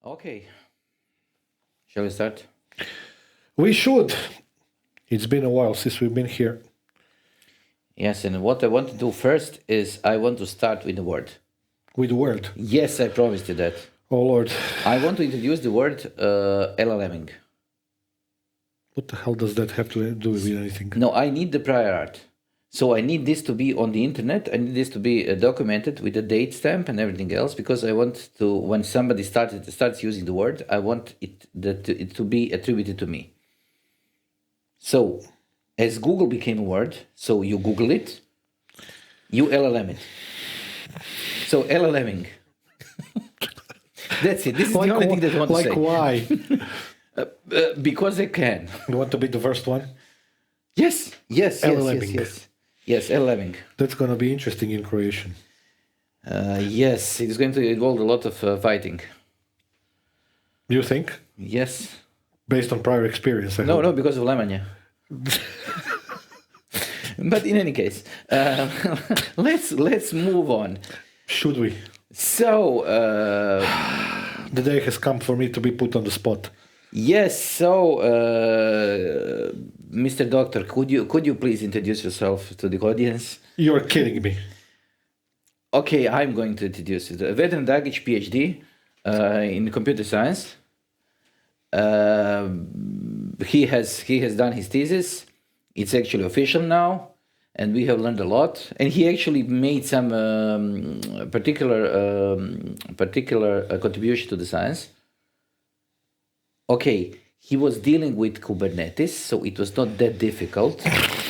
Okay. Shall we start? We should. It's been a while since we've been here. Yes, and what I want to do first is I want to start with the word. With the word. Yes, I promised you that. Oh, Lord. I want to introduce the word LLMing. What the hell does that have to do with anything? No, I need the prior art. So I need this to be on the internet. I need this to be documented with a date stamp and everything else, because I want to, when somebody starts using the word, I want it to be attributed to me. So, as Google became a word, so you Google it, you LLM it. So LLMing. That's it. This is the only thing that I want to say. Why? Because I can. You want to be the first one? Yes. LLMing. Yes, LLMing. That's going to be interesting in Croatian. Yes, it is going to involve a lot of fighting. You think? Yes. Based on prior experience, I hope. No, because of Lemanja. But in any case, let's move on. Should we? So, the day has come for me to be put on the spot. Yes. So, Mr. Doctor, could you please introduce yourself to the audience? You're kidding me. Okay, I'm going to introduce you. Vedran PhD in computer science. He has done his thesis. It's actually official now, and we have learned a lot. And he actually made some particular contribution to the science. Okay, he was dealing with Kubernetes, so it was not that difficult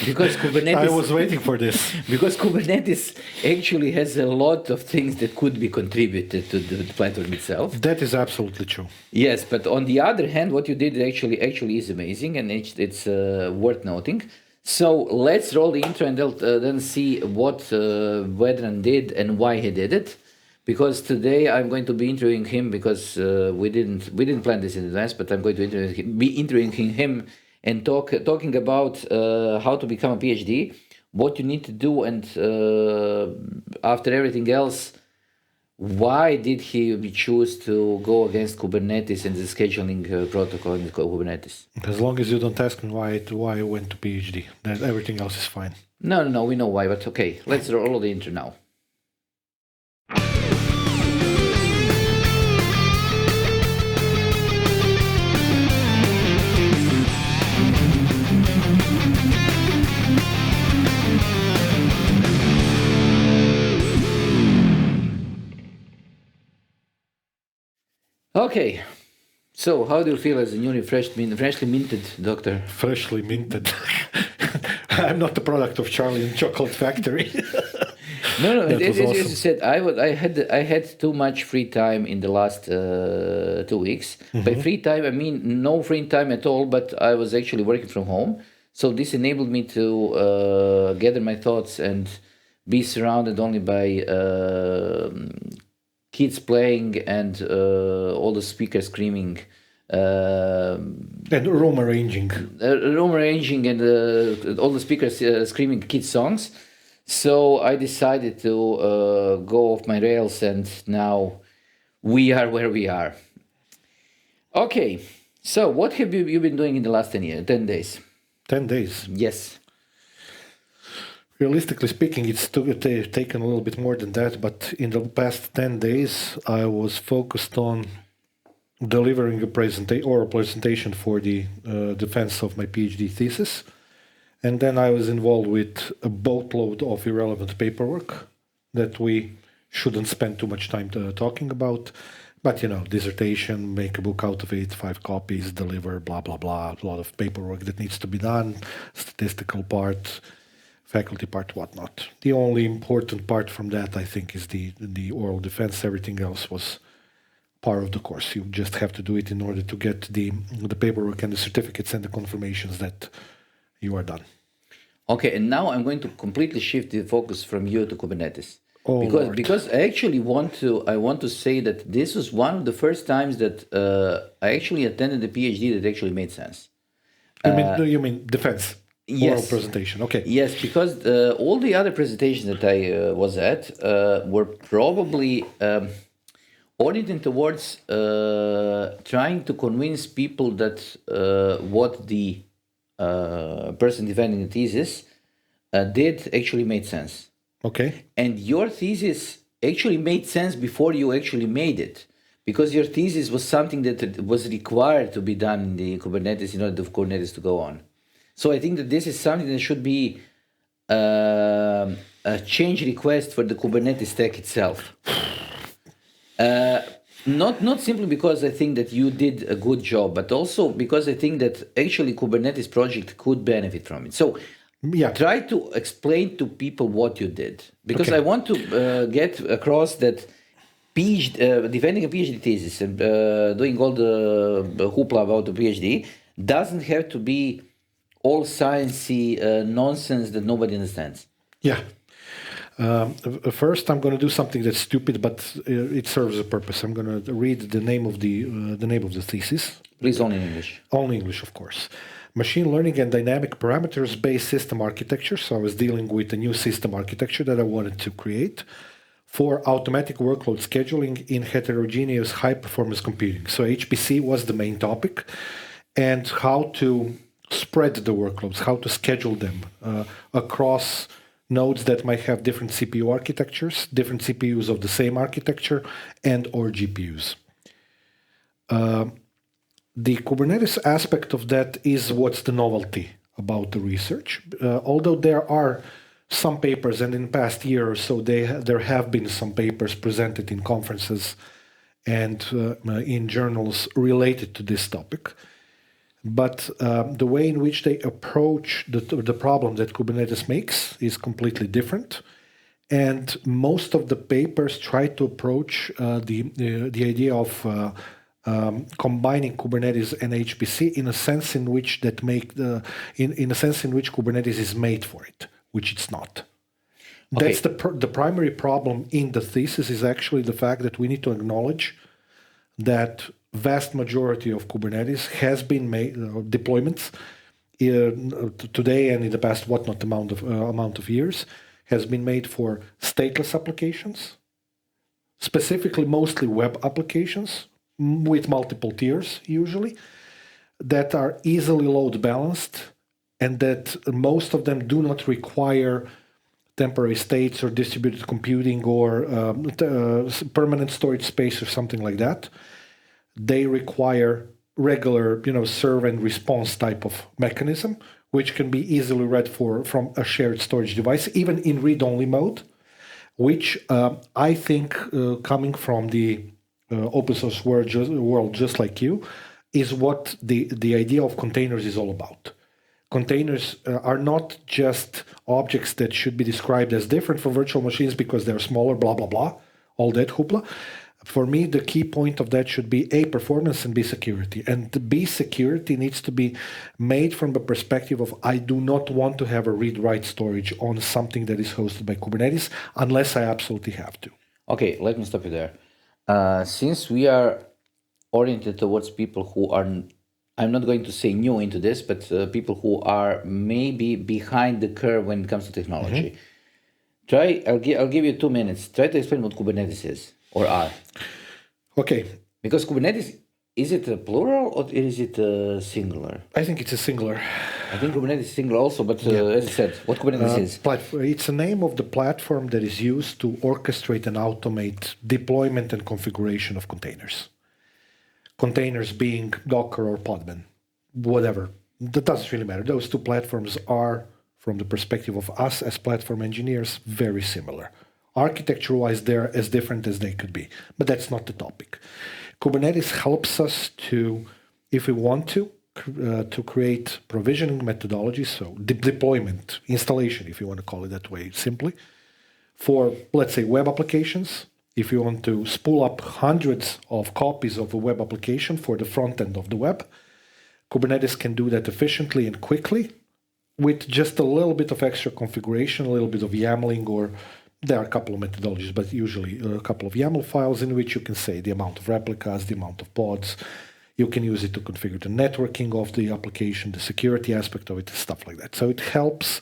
because Kubernetes. I was waiting for this. Because Kubernetes actually has a lot of things that could be contributed to the platform itself. That is absolutely true. Yes, but on the other hand, what you did actually is amazing, and it's worth noting. So let's roll the intro and then see what Vedran did and why he did it. Because today I'm going to be interviewing him because we didn't plan this in advance, but I'm going to be interviewing him and talking about how to become a PhD, what you need to do, and after everything else, why did he choose to go against Kubernetes and the scheduling protocol in Kubernetes? As long as you don't ask me why I went to PhD, then everything else is fine. No, we know why, but okay, let's roll the intro now. Okay, so how do you feel as a newly freshly minted doctor? Freshly minted. I'm not the product of Charlie and Chocolate Factory. No, as awesome. you said, I had too much free time in the last 2 weeks. Mm-hmm. By free time, I mean no free time at all, but I was actually working from home. So this enabled me to gather my thoughts and be surrounded only by kids playing and all the speakers screaming. And room arranging. And all the speakers screaming kids' songs. So I decided to go off my rails, and now we are where we are. Okay, so what have you been doing in the last 10 days? 10 days? Yes. Realistically speaking, it's taken a little bit more than that, but in the past 10 days, I was focused on delivering a oral presentation for the defense of my PhD thesis. And then I was involved with a boatload of irrelevant paperwork that we shouldn't spend too much time talking about. But, dissertation, make a book out of it, 5 copies, deliver, blah, blah, blah. A lot of paperwork that needs to be done, statistical part, faculty part, whatnot. The only important part from that, I think, is the oral defense. Everything else was part of the course. You just have to do it in order to get the paperwork and the certificates and the confirmations that you are done. Okay, and now I'm going to completely shift the focus from you to Kubernetes. Oh, because I actually want to say that this was one of the first times that I actually attended a PhD that actually made sense. You mean defense? Yes. Oral presentation, okay. Yes, because all the other presentations that I was at were probably oriented towards trying to convince people that what the person defending the thesis did actually made sense. Okay. And your thesis actually made sense before you actually made it, because your thesis was something that was required to be done in the Kubernetes in order for Kubernetes to go on. So I think that this is something that should be a change request for the Kubernetes stack itself. Not simply because I think that you did a good job, but also because I think that actually Kubernetes project could benefit from it. So Yeah. try to explain to people what you did, because Okay. I want to get across that defending a PhD thesis and doing all the hoopla about the PhD doesn't have to be all sciencey nonsense that nobody understands. Yeah. First, I'm going to do something that's stupid, but it serves a purpose. I'm going to read the name of the thesis. Please, only in English. Only English, of course. Machine learning and dynamic parameters-based system architecture. So I was dealing with a new system architecture that I wanted to create for automatic workload scheduling in heterogeneous high-performance computing. So HPC was the main topic, and how to spread the workloads, how to schedule them across nodes that might have different CPU architectures, different CPUs of the same architecture, and or GPUs. The Kubernetes aspect of that is what's the novelty about the research. Although there are some papers, and in the past year or so, there have been some papers presented in conferences and in journals related to this topic. But the way in which they approach the problem that Kubernetes makes is completely different. And most of the papers try to approach the idea of combining Kubernetes and HPC in a sense in which in a sense in which Kubernetes is made for it, which it's not. Okay. That's the primary problem in the thesis is actually the fact that we need to acknowledge that vast majority of Kubernetes has been made deployments today and in the past amount of years has been made for stateless applications, specifically mostly web applications with multiple tiers usually, that are easily load balanced and that most of them do not require temporary states or distributed computing or permanent storage space or something like that. They require regular, serve and response type of mechanism, which can be easily read from a shared storage device, even in read-only mode, which I think, coming from the open source world, just like you, is what the idea of containers is all about. Containers are not just objects that should be described as different from virtual machines because they're smaller, blah, blah, blah, all that hoopla. For me, the key point of that should be A, performance, and B, security. And the B, security needs to be made from the perspective of I do not want to have a read-write storage on something that is hosted by Kubernetes unless I absolutely have to. Okay, let me stop you there. Since we are oriented towards people who are, I'm not going to say new into this, but people who are maybe behind the curve when it comes to technology. Mm-hmm. I'll give you 2 minutes. Try to explain what Kubernetes is or are. Okay. Because Kubernetes, is it a plural or is it a singular? I think it's a singular. I think Kubernetes is singular also, but as I said, what Kubernetes is? It's a name of the platform that is used to orchestrate and automate deployment and configuration of containers. Containers being Docker or Podman, whatever. That doesn't really matter. Those two platforms are, from the perspective of us as platform engineers, very similar. Architecture-wise, they're as different as they could be, but that's not the topic. Kubernetes helps us to, if we want to create provisioning methodologies, so deployment, installation, if you want to call it that way, simply, for, let's say, web applications. If you want to spool up hundreds of copies of a web application for the front end of the web, Kubernetes can do that efficiently and quickly with just a little bit of extra configuration, a little bit of YAMLing, or there are a couple of methodologies, but usually a couple of YAML files in which you can say the amount of replicas, the amount of pods. You can use it to configure the networking of the application, the security aspect of it, stuff like that. So it helps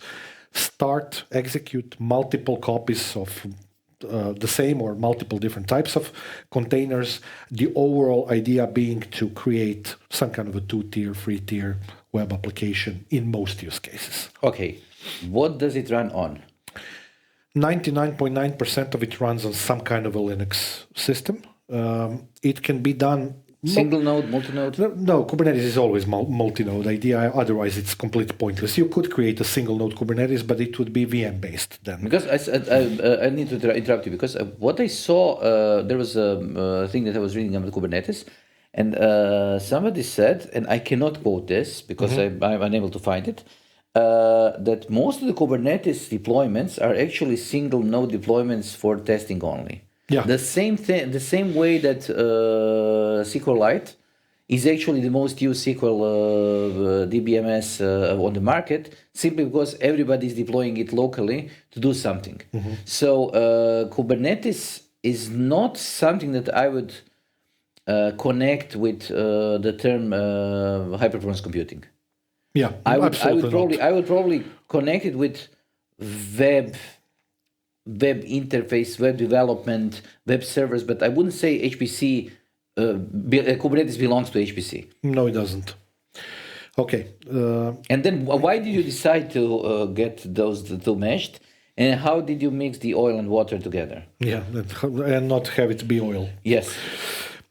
execute multiple copies of the same or multiple different types of containers. The overall idea being to create some kind of a 2-tier, 3-tier web application in most use cases. Okay, what does it run on? 99.9% of it runs on some kind of a Linux system. It can be done Single node, multi-node? No, Kubernetes is always multi-node idea. Otherwise, it's completely pointless. You could create a single node Kubernetes, but it would be VM based then. Because I need to interrupt you because what I saw, there was a thing that I was reading about Kubernetes, and somebody said, and I cannot quote this because I'm unable to find it, that most of the Kubernetes deployments are actually single node deployments for testing only. Yeah. The same thing, the same way that SQLite is actually the most used SQL DBMS on the market, simply because everybody is deploying it locally to do something. So Kubernetes is not something that I would connect with the term high performance computing. Yeah, I would probably connect it with web interface, web development, web servers, but I wouldn't say HPC, Kubernetes belongs to HPC. No, it doesn't. Okay. And then why did you decide to get those two meshed? And how did you mix the oil and water together? Yeah, and not have it be oil. Yes.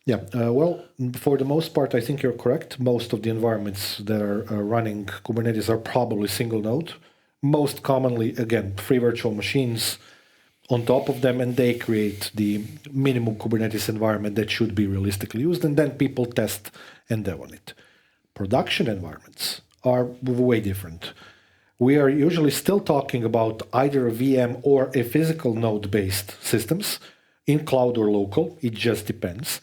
Yeah, well, for the most part, I think you're correct. Most of the environments that are running Kubernetes are probably single node. Most commonly, again, free virtual machines on top of them, and they create the minimum Kubernetes environment that should be realistically used, and then people test and dev on it. Production environments are way different. We are usually still talking about either a VM or a physical node-based systems, in cloud or local, it just depends.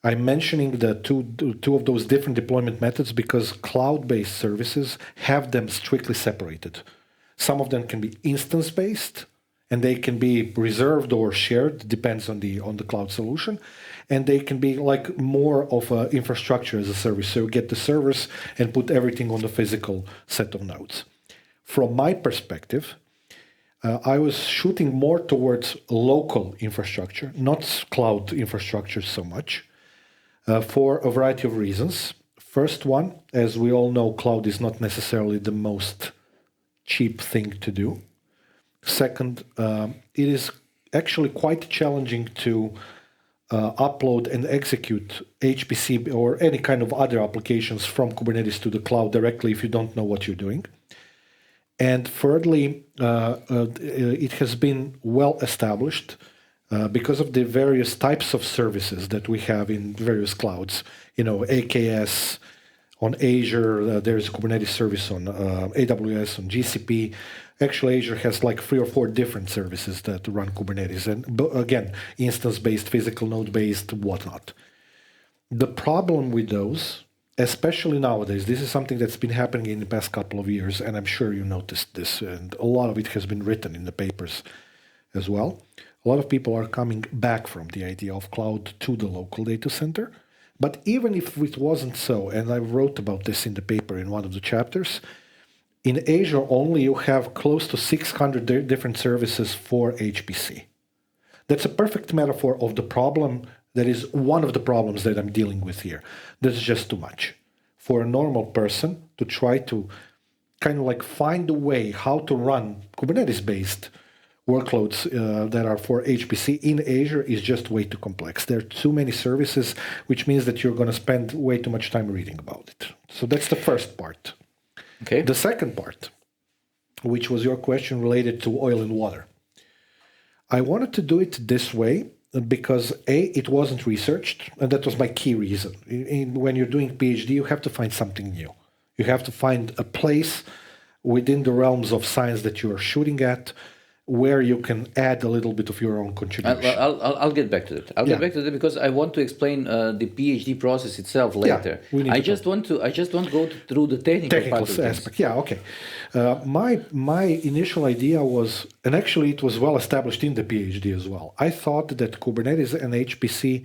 I'm mentioning the two of those different deployment methods because cloud-based services have them strictly separated. Some of them can be instance-based, and they can be reserved or shared, depends on the cloud solution, and they can be like more of an infrastructure as a service. So you get the servers and put everything on the physical set of nodes. From my perspective, I was shooting more towards local infrastructure, not cloud infrastructure so much, for a variety of reasons. First one, as we all know, cloud is not necessarily the most cheap thing to do. Second, it is actually quite challenging to upload and execute HPC or any kind of other applications from Kubernetes to the cloud directly if you don't know what you're doing. And thirdly, it has been well established because of the various types of services that we have in various clouds. You know, AKS on Azure, there's a Kubernetes service on AWS, on GCP. Actually, Azure has like 3 or 4 different services that run Kubernetes. And again, instance-based, physical node-based, whatnot. The problem with those, especially nowadays, this is something that's been happening in the past couple of years, and I'm sure you noticed this, and a lot of it has been written in the papers as well. A lot of people are coming back from the idea of cloud to the local data center. But even if it wasn't so, and I wrote about this in the paper in one of the chapters, in Azure only you have close to 600 different services for HPC. That's a perfect metaphor of the problem that is one of the problems that I'm dealing with here. That's just too much. For a normal person to try to kind of like find a way how to run Kubernetes-based workloads that are for HPC in Azure is just way too complex. There are too many services, which means that you're going to spend way too much time reading about it. So that's the first part. Okay. The second part, which was your question related to oil and water. I wanted to do it this way because it wasn't researched, and that was my key reason. When you're doing PhD, you have to find something new. You have to find a place within the realms of science that you are shooting at where you can add a little bit of your own contribution. I'll get back to it. I'll get back to it because I want to explain the PhD process itself later. I just want to go through the technical part of aspect. Yeah, okay. My initial idea was, and actually it was well established in the PhD as well. I thought that Kubernetes and HPC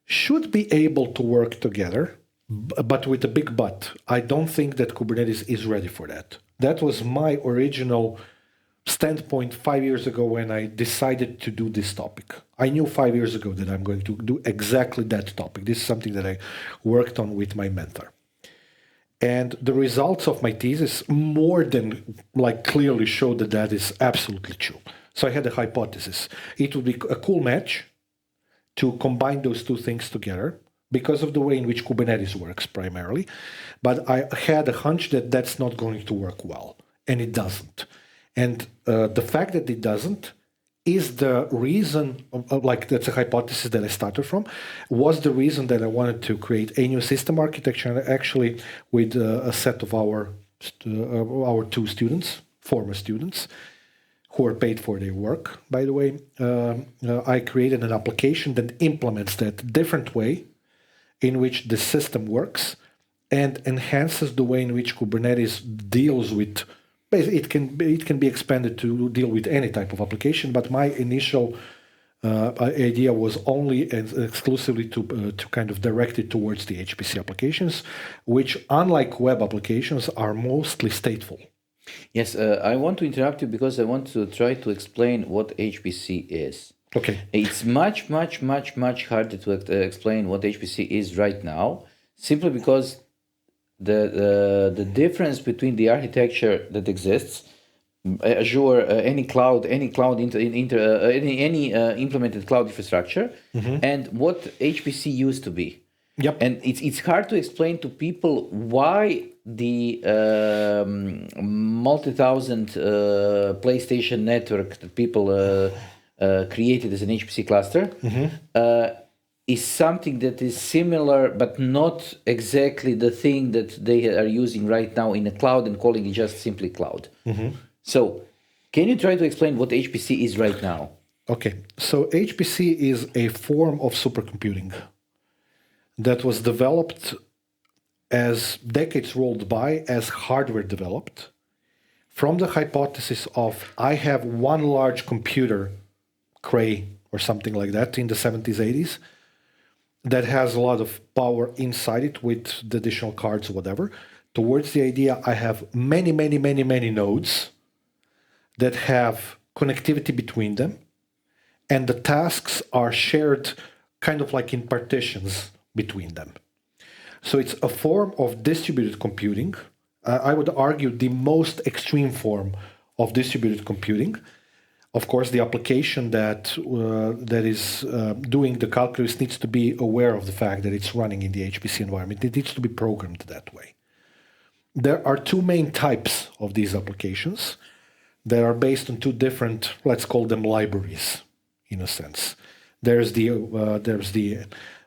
should be able to work together, but with a big but. I don't think that Kubernetes is ready for that. That was my original standpoint 5 years ago when I decided to do this topic. I knew 5 years ago that I'm going to do exactly that topic. This is something that I worked on with my mentor. And the results of my thesis more than clearly show that that is absolutely true. So I had a hypothesis. It would be a cool match to combine those two things together because of the way in which Kubernetes works primarily. But I had a hunch that that's not going to work well, and it doesn't. And the fact that it doesn't is the reason, that's a hypothesis that I started from, was the reason that I wanted to create a new system architecture, actually with a set of our two students, former students, who are paid for their work, by the way. I created an application that implements that different way in which the system works and enhances the way in which Kubernetes deals with. It can be expanded to deal with any type of application, but my initial idea was only and exclusively to kind of direct it towards the HPC applications, which, unlike web applications, are mostly stateful. Yes, I want to interrupt you because I want to try to explain what HPC is. Okay. It's much harder to explain what HPC is right now, simply because the difference between the architecture that exists, Azure, any implemented cloud infrastructure, and what HPC used to be. Yep. And it's hard to explain to people why the multi-thousand PlayStation network that people created as an HPC cluster is something that is similar, but not exactly the thing that they are using right now in a cloud and calling it just simply cloud. So can you try to explain what HPC is right now? Okay. So HPC is a form of supercomputing that was developed as decades rolled by, as hardware developed, from the hypothesis of I have one large computer, Cray or something like that, in the 70s, 80s, that has a lot of power inside it with the additional cards or whatever, towards the idea I have many nodes that have connectivity between them, and the tasks are shared kind of like in partitions between them. So it's a form of distributed computing. I would argue the most extreme form of distributed computing. Of course, the application that is doing the calculus needs to be aware of the fact that it's running in the HPC environment. It needs to be programmed that way. There are two main types of these applications that are based on two different, let's call them libraries, in a sense. There's the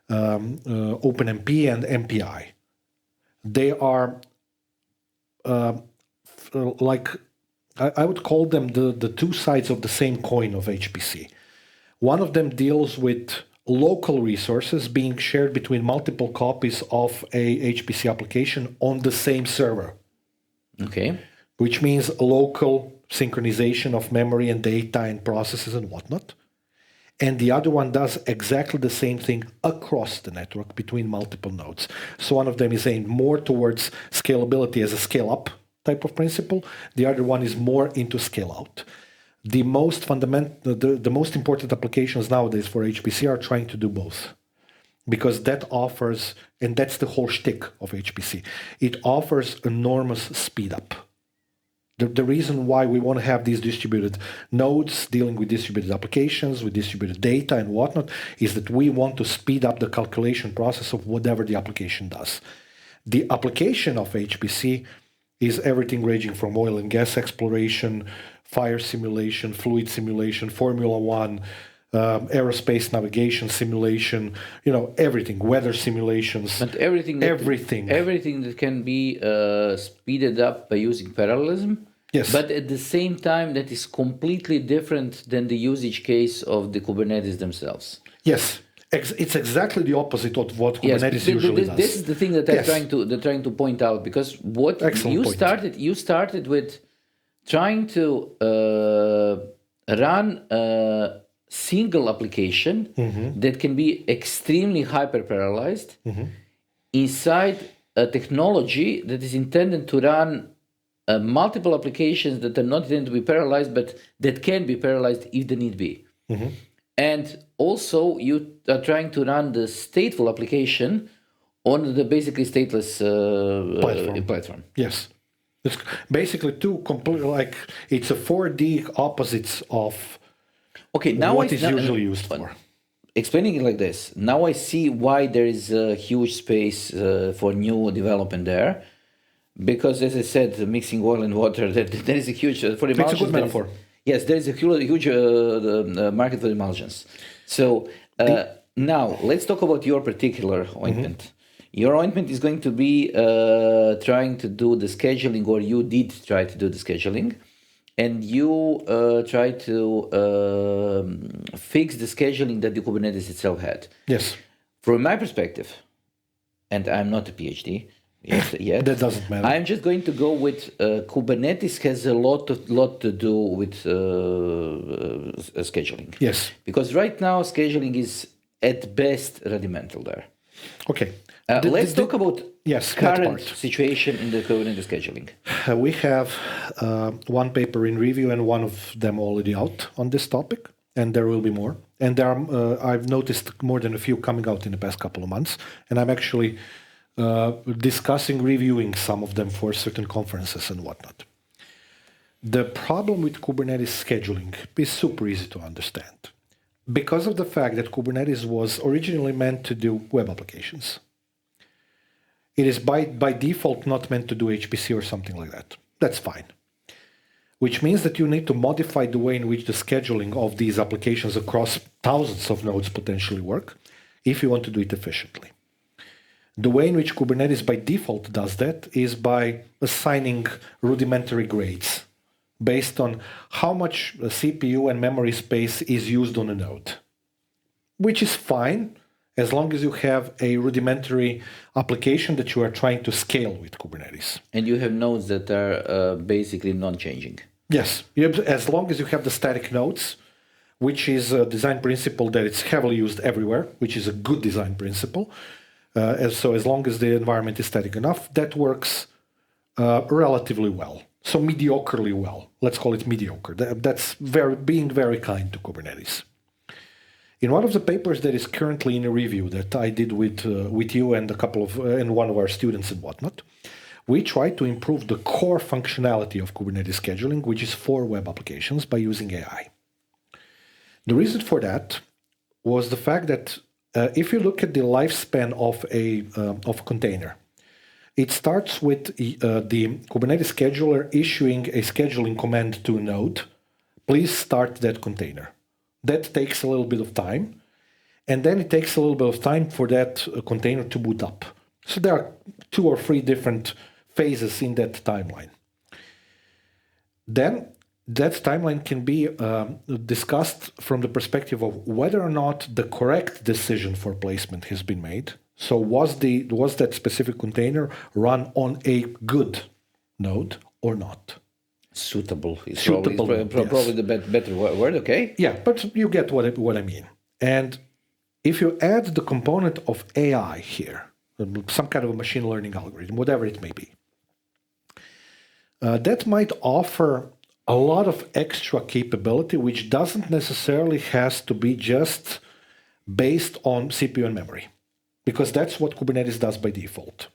OpenMP and MPI. They are I would call them the two sides of the same coin of HPC. One of them deals with local resources being shared between multiple copies of a HPC application on the same server. Okay. Which means local synchronization of memory and data and processes and whatnot. And the other one does exactly the same thing across the network between multiple nodes. So one of them is aimed more towards scalability as a scale-up type of principle. The other one is more into scale-out. The most important applications nowadays for HPC are trying to do both, because that offers, and that's the whole shtick of HPC, it offers enormous speed up. The reason why we want to have these distributed nodes dealing with distributed applications, with distributed data and whatnot, is that we want to speed up the calculation process of whatever the application does. The application of HPC is everything ranging from oil and gas exploration, fire simulation, fluid simulation, Formula One, aerospace navigation simulation, everything, weather simulations. But everything that can be speeded up by using parallelism. Yes. But at the same time, that is completely different than the usage case of the Kubernetes themselves. Yes. It's exactly the opposite of what Kubernetes usually does. This is the thing that I'm trying to point out, because what you started with trying to run a single application that can be extremely hyper-parallelized inside a technology that is intended to run multiple applications that are not intended to be parallelized, but that can be parallelized if the need be. And also, you are trying to run the stateful application on the basically stateless platform. Yes. It's basically two complete, like it's a 4D opposites of Okay, now what is usually used for. Explaining it like this, now I see why there is a huge space for new development there. Because, as I said, mixing oil and water, there is a huge for emulsions. It's a good metaphor. Yes, there is a huge market for emulsions. So now let's talk about your particular ointment. Your ointment is going to be trying to do the scheduling, or you did try to do the scheduling, and you try to fix the scheduling that the Kubernetes itself had. Yes. From my perspective, and I'm not a PhD. Yet. That doesn't matter. I'm just going to go with Kubernetes has a lot to do with scheduling. Yes. Because right now scheduling is at best rudimental there. Okay. Let's talk about current part. situation in the Kubernetes scheduling. We have one paper in review and one of them already out on this topic, and there will be more. And there are, I've noticed more than a few coming out in the past couple of months, and I'm actually discussing, reviewing some of them for certain conferences and whatnot. The problem with Kubernetes scheduling is super easy to understand. Because of the fact that Kubernetes was originally meant to do web applications. It is by default not meant to do HPC or something like that. That's fine. Which means that you need to modify the way in which the scheduling of these applications across thousands of nodes potentially work if you want to do it efficiently. The way in which Kubernetes by default does that is by assigning rudimentary grades based on how much CPU and memory space is used on a node, which is fine as long as you have a rudimentary application that you are trying to scale with Kubernetes. And you have nodes that are basically non-changing. Yes, as long as you have the static nodes, which is a design principle that it's heavily used everywhere, which is a good design principle. So as long as the environment is static enough, that works relatively well. So mediocrely well. Let's call it mediocre. That's being very kind to Kubernetes. In one of the papers that is currently in a review that I did with you and and one of our students and whatnot, we tried to improve the core functionality of Kubernetes scheduling, which is for web applications, by using AI. The reason for that was the fact that if you look at the lifespan of a container, it starts with the Kubernetes scheduler issuing a scheduling command to a node. Please start that container. That takes a little bit of time. And then it takes a little bit of time for that container to boot up. So there are 2 or 3 different phases in that timeline. Then that timeline can be discussed from the perspective of whether or not the correct decision for placement has been made. So was that specific container run on a good node or not? Suitable is Suitable, probably the better word, okay? Yeah, but you get what I mean. And if you add the component of AI here, some kind of a machine learning algorithm, whatever it may be, that might offer a lot of extra capability, which doesn't necessarily has to be just based on CPU and memory, because that's what Kubernetes does by default.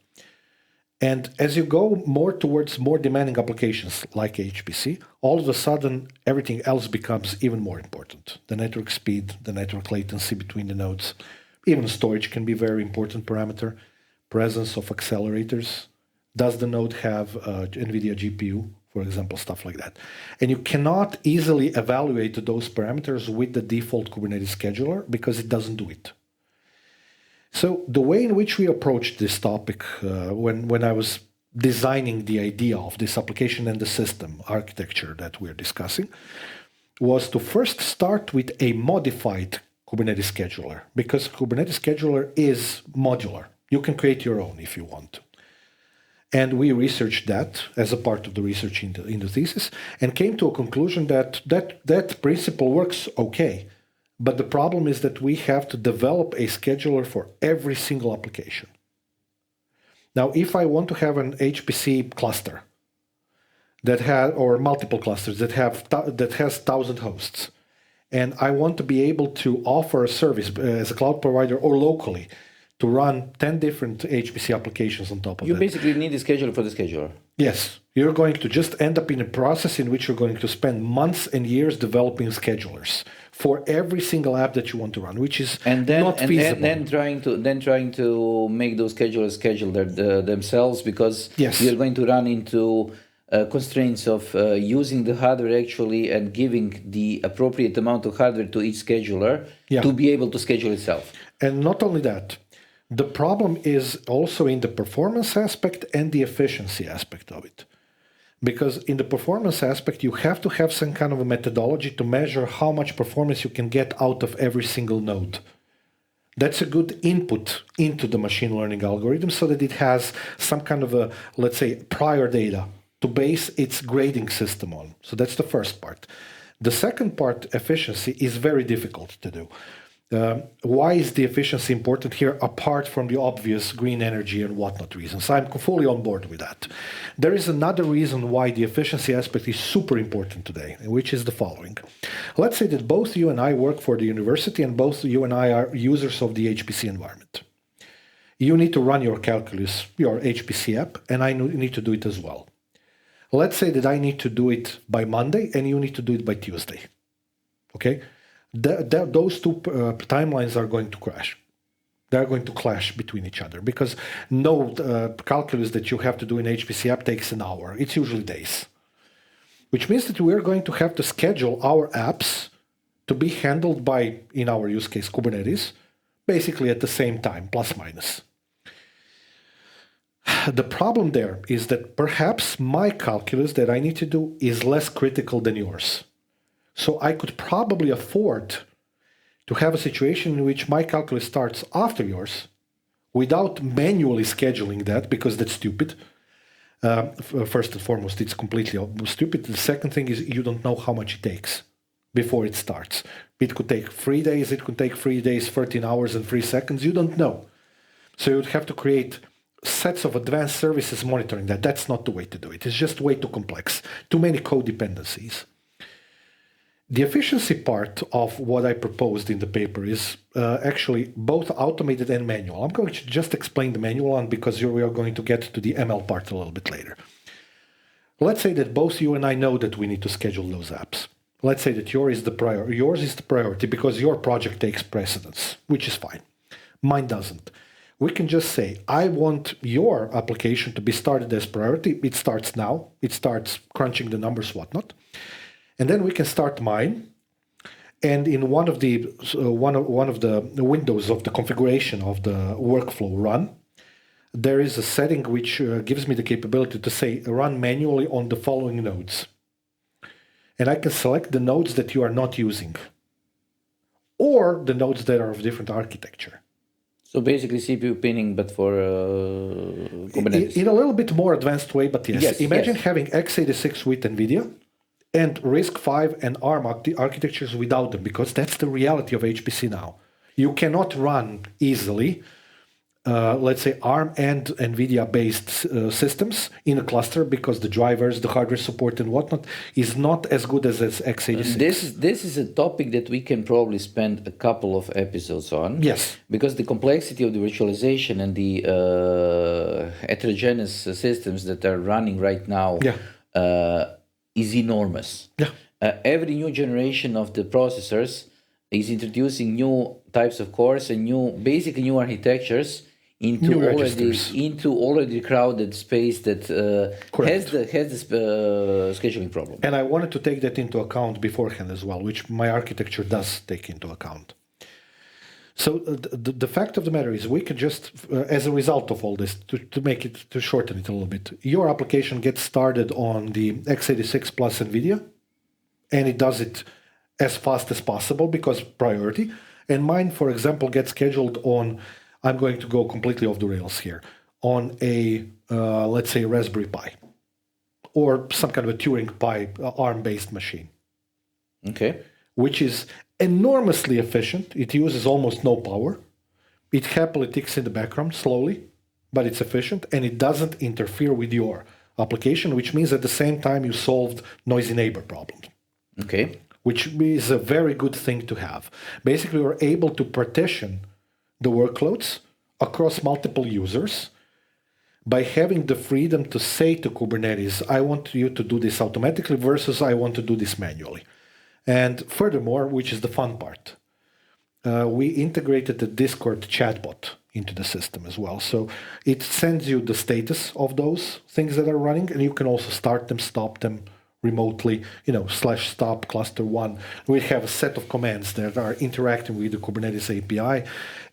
And as you go more towards more demanding applications like HPC, all of a sudden, everything else becomes even more important. The network speed, the network latency between the nodes, even storage can be a very important parameter. Presence of accelerators. Does the node have NVIDIA GPU? For example, stuff like that. And you cannot easily evaluate those parameters with the default Kubernetes scheduler because it doesn't do it. So the way in which we approached this topic when I was designing the idea of this application and the system architecture that we're discussing was to first start with a modified Kubernetes scheduler, because Kubernetes scheduler is modular. You can create your own if you want. And we researched that as a part of the research in the thesis and came to a conclusion that principle works okay. But the problem is that we have to develop a scheduler for every single application. Now, if I want to have an HPC cluster, that have, or multiple clusters that have that has 1,000 hosts, and I want to be able to offer a service as a cloud provider or locally to run 10 different HPC applications on top of You that. basically need a scheduler for the scheduler. Yes, you're going to just end up in a process in which you're going to spend months and years developing schedulers for every single app that you want to run, which is not feasible. Then trying to make those schedulers schedule themselves, because Yes. you're going to run into constraints of using the hardware actually and giving the appropriate amount of hardware to each scheduler to be able to schedule itself. And not only that, the problem is also in the performance aspect and the efficiency aspect of it. Because in the performance aspect, you have to have some kind of a methodology to measure how much performance you can get out of every single node. That's a good input into the machine learning algorithm so that it has some kind of a, let's say, prior data to base its grading system on. So that's the first part. The second part, efficiency, is very difficult to do. Why is the efficiency important here, apart from the obvious green energy and whatnot reasons? I'm fully on board with that. There is another reason why the efficiency aspect is super important today, which is the following. Let's say that both you and I work for the university and both you and I are users of the HPC environment. You need to run your calculus, your HPC app, and I need to do it as well. Let's say that I need to do it by Monday and you need to do it by Tuesday. Okay? Those two timelines are going to crash. They're going to clash between each other because no calculus that you have to do in HPC app takes an hour. It's usually days. Which means that we're going to have to schedule our apps to be handled by, in our use case, Kubernetes, basically at the same time, plus minus. The problem there is that perhaps my calculus that I need to do is less critical than yours. So I could probably afford to have a situation in which my calculus starts after yours without manually scheduling that, because that's stupid. First and foremost, it's completely stupid. The second thing is you don't know how much it takes before it starts. It could take 3 days, it could take 3 days, 13 hours and 3 seconds. You don't know. So you'd have to create sets of advanced services monitoring that. That's not the way to do it. It's just way too complex. Too many codependencies. The efficiency part of what I proposed in the paper is actually both automated and manual. I'm going to just explain the manual one because we are going to get to the ML part a little bit later. Let's say that both you and I know that we need to schedule those apps. Let's say that yours is the priority because your project takes precedence, which is fine. Mine doesn't. We can just say, I want your application to be started as priority. It starts now. It starts crunching the numbers, whatnot. And then we can start mine, and in one of the windows of the configuration of the workflow run, there is a setting which gives me the capability to say run manually on the following nodes. And I can select the nodes that you are not using, or the nodes that are of different architecture. So basically CPU pinning, but for Kubernetes. In a little bit more advanced way, but yes. Imagine having x86 with NVIDIA, and RISC-V and ARM architectures without them, because that's the reality of HPC now. You cannot run easily, let's say, ARM and NVIDIA-based systems in a cluster because the drivers, the hardware support and whatnot is not as good as x86. This is a topic that we can probably spend a couple of episodes on. Yes. Because the complexity of the virtualization and the heterogeneous systems that are running right now is enormous. Yeah. Every new generation of the processors is introducing new types of cores and basically new architectures into already crowded space that has the scheduling problem. And I wanted to take that into account beforehand as well, which my architecture does take into account. So the fact of the matter is we could just, as a result of all this, to shorten it a little bit, your application gets started on the x86 plus NVIDIA, and it does it as fast as possible because priority. And mine, for example, gets scheduled on, I'm going to go completely off the rails here, on a, let's say, Raspberry Pi, or some kind of a Turing Pi ARM-based machine. Okay. Which is enormously efficient. It uses almost no power. It happily ticks in the background slowly, but it's efficient, and it doesn't interfere with your application, which means at the same time you solved noisy neighbor problems, Okay. which is a very good thing to have. Basically, we're able to partition the workloads across multiple users by having the freedom to say to Kubernetes, I want you to do this automatically versus I want to do this manually. And furthermore, which is the fun part, we integrated the Discord chatbot into the system as well. So it sends you the status of those things that are running, and you can also start them, stop them remotely, /stop cluster one. We have a set of commands that are interacting with the Kubernetes API,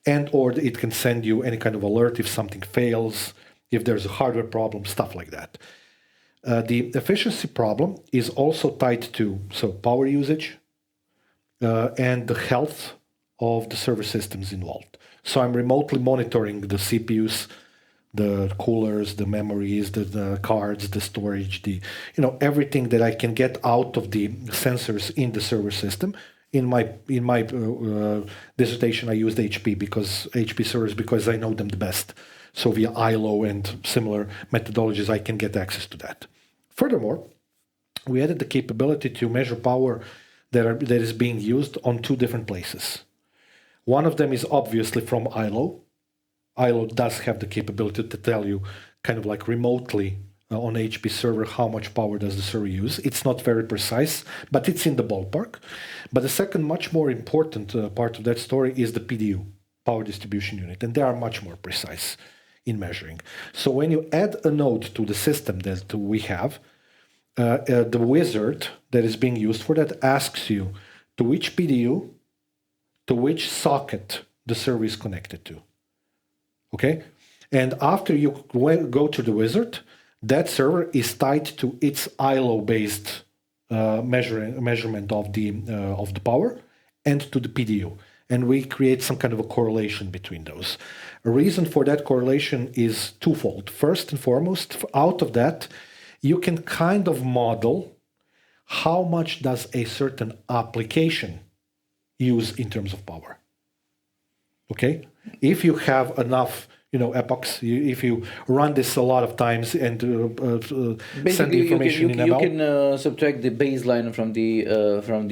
and or it can send you any kind of alert if something fails, if there's a hardware problem, stuff like that. The efficiency problem is also tied to power usage and the health of the server systems involved. So I'm remotely monitoring the CPUs, the coolers, the memories, the cards, the storage, everything that I can get out of the sensors in the server system. In my dissertation, I used HP servers because I know them the best. So via ILO and similar methodologies, I can get access to that. Furthermore, we added the capability to measure power that is being used on two different places. One of them is obviously from ILO. ILO does have the capability to tell you kind of like remotely on HP server how much power does the server use. It's not very precise, but it's in the ballpark. But the second, much more important part of that story is the PDU, power distribution unit, and they are much more precise in measuring. So when you add a node to the system that we have, the wizard that is being used for that asks you to which PDU, to which socket the server is connected to. Okay? And after you go to the wizard, that server is tied to its ILO-based measurement of the power and to the PDU. And we create some kind of a correlation between those. A reason for that correlation is twofold. First and foremost, out of that, you can kind of model how much does a certain application use in terms of power. Okay? If you have enough, epochs, if you run this a lot of times and send the information in ML. You can subtract the baseline from the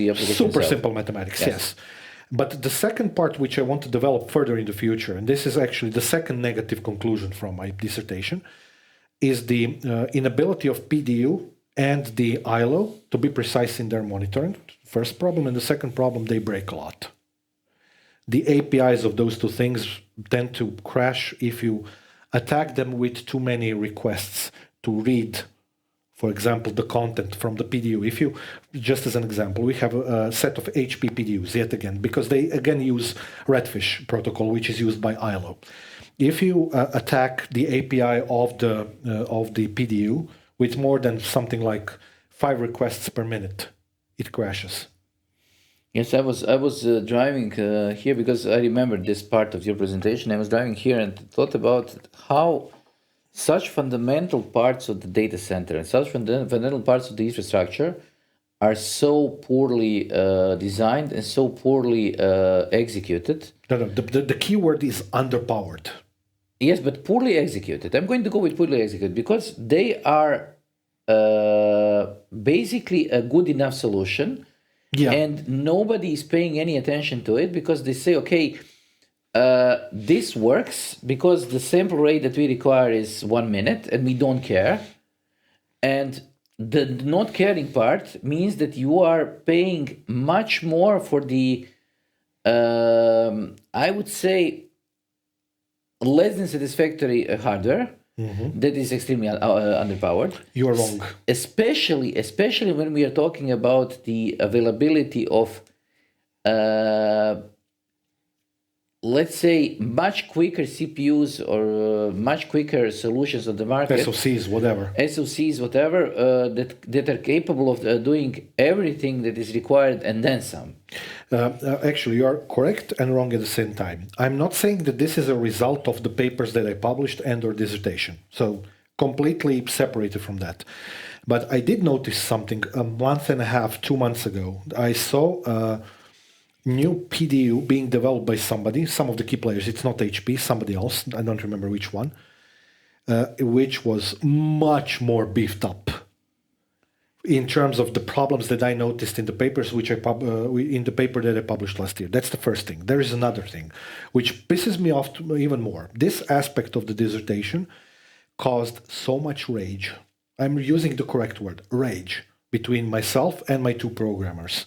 application. Super simple mathematics, yes. But the second part, which I want to develop further in the future, and this is actually the second negative conclusion from my dissertation, is the inability of PDU and the ILO to be precise in their monitoring. First problem, and the second problem, they break a lot. The APIs of those two things tend to crash if you attack them with too many requests to read, for example, the content from the PDU. If you, just as an example, we have a set of HP PDUs, yet again, because they again use Redfish protocol, which is used by ILO. If you attack the API of the PDU with more than something like 5 requests per minute, it crashes. Yes, I was driving here because I remember this part of your presentation. I was driving here and thought about how such fundamental parts of the data center and such fundamental parts of the infrastructure are so poorly designed and so poorly executed. No, the key word is underpowered. Yes, but poorly executed. I'm going to go with poorly executed because they are basically a good enough solution. Yeah. And nobody is paying any attention to it because they say, okay, this works because the sample rate that we require is 1 minute and we don't care. And the not caring part means that you are paying much more for the, I would say, less than satisfactory hardware. Mm-hmm. That is extremely underpowered. You are wrong. Especially when we are talking about the availability of, let's say, much quicker CPUs or much quicker solutions on the market. SoCs, whatever. That are capable of doing everything that is required and then some. Actually, you are correct and wrong at the same time. I'm not saying that this is a result of the papers that I published and or dissertation. So completely separated from that. But I did notice something a month and a half, 2 months ago. I saw a new PDU being developed by somebody, some of the key players. It's not HP, somebody else. I don't remember which one. which was much more beefed up in terms of the problems that I noticed in the papers in the paper that I published last year. That's the first thing. There is another thing, which pisses me off even more. This aspect of the dissertation caused so much rage. I'm using the correct word, rage, between myself and my two programmers,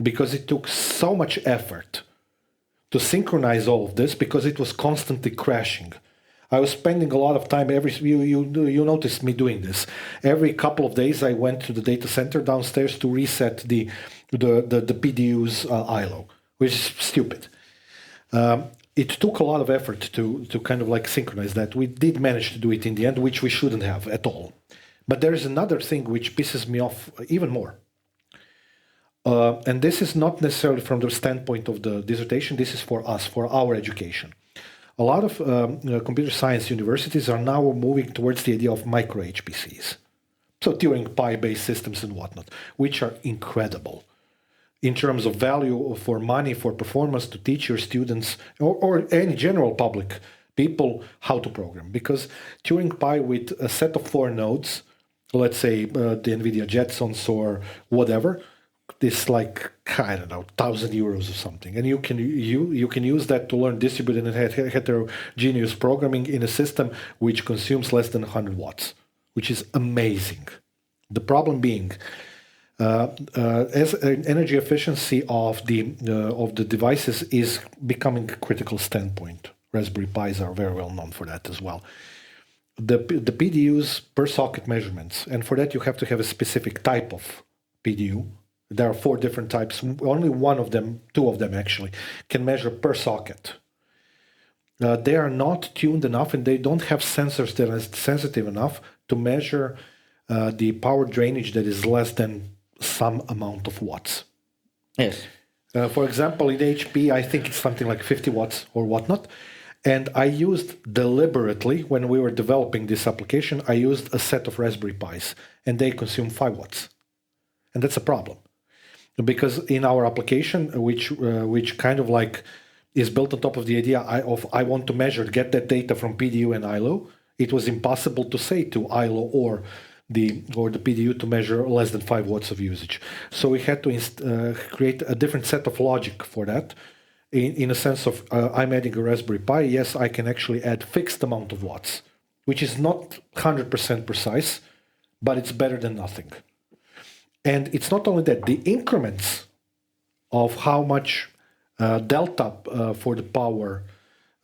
because it took so much effort to synchronize all of this because it was constantly crashing. I was spending a lot of time. You noticed me doing this. Every couple of days, I went to the data center downstairs to reset the PDU's ILO, which is stupid. It took a lot of effort to kind of like synchronize that. We did manage to do it in the end, which we shouldn't have at all. But there is another thing which pisses me off even more. And this is not necessarily from the standpoint of the dissertation. This is for us, for our education. A lot of computer science universities are now moving towards the idea of micro HPCs. So Turing Pi-based systems and whatnot, which are incredible in terms of value for money, for performance, to teach your students or any general public people how to program. Because Turing Pi with a set of 4 nodes, let's say the NVIDIA Jetsons or whatever, this like, I don't know, €1,000 or something. And you can use that to learn distributed and heterogeneous programming in a system which consumes less than 100 watts, which is amazing. The problem being, as energy efficiency of the devices is becoming a critical standpoint. Raspberry Pis are very well known for that as well. The PDUs per socket measurements, and for that you have to have a specific type of PDU. There are 4 different types. Only one of them, 2 of them actually, can measure per socket. They are not tuned enough, and they don't have sensors that are sensitive enough to measure the power drainage that is less than some amount of watts. Yes. For example, in HP, I think it's something like 50 watts or whatnot. And I used deliberately, when we were developing this application, I used a set of Raspberry Pis, and they consume 5 watts. And that's a problem. Because in our application, which kind of like is built on top of the idea I want to measure, get that data from PDU and ILO, it was impossible to say to ILO or the PDU to measure less than 5 watts of usage. So we had to create a different set of logic for that. In a sense of I'm adding a Raspberry Pi, yes, I can actually add fixed amount of watts, which is not 100% precise, but it's better than nothing. And it's not only that, the increments of how much delta for the power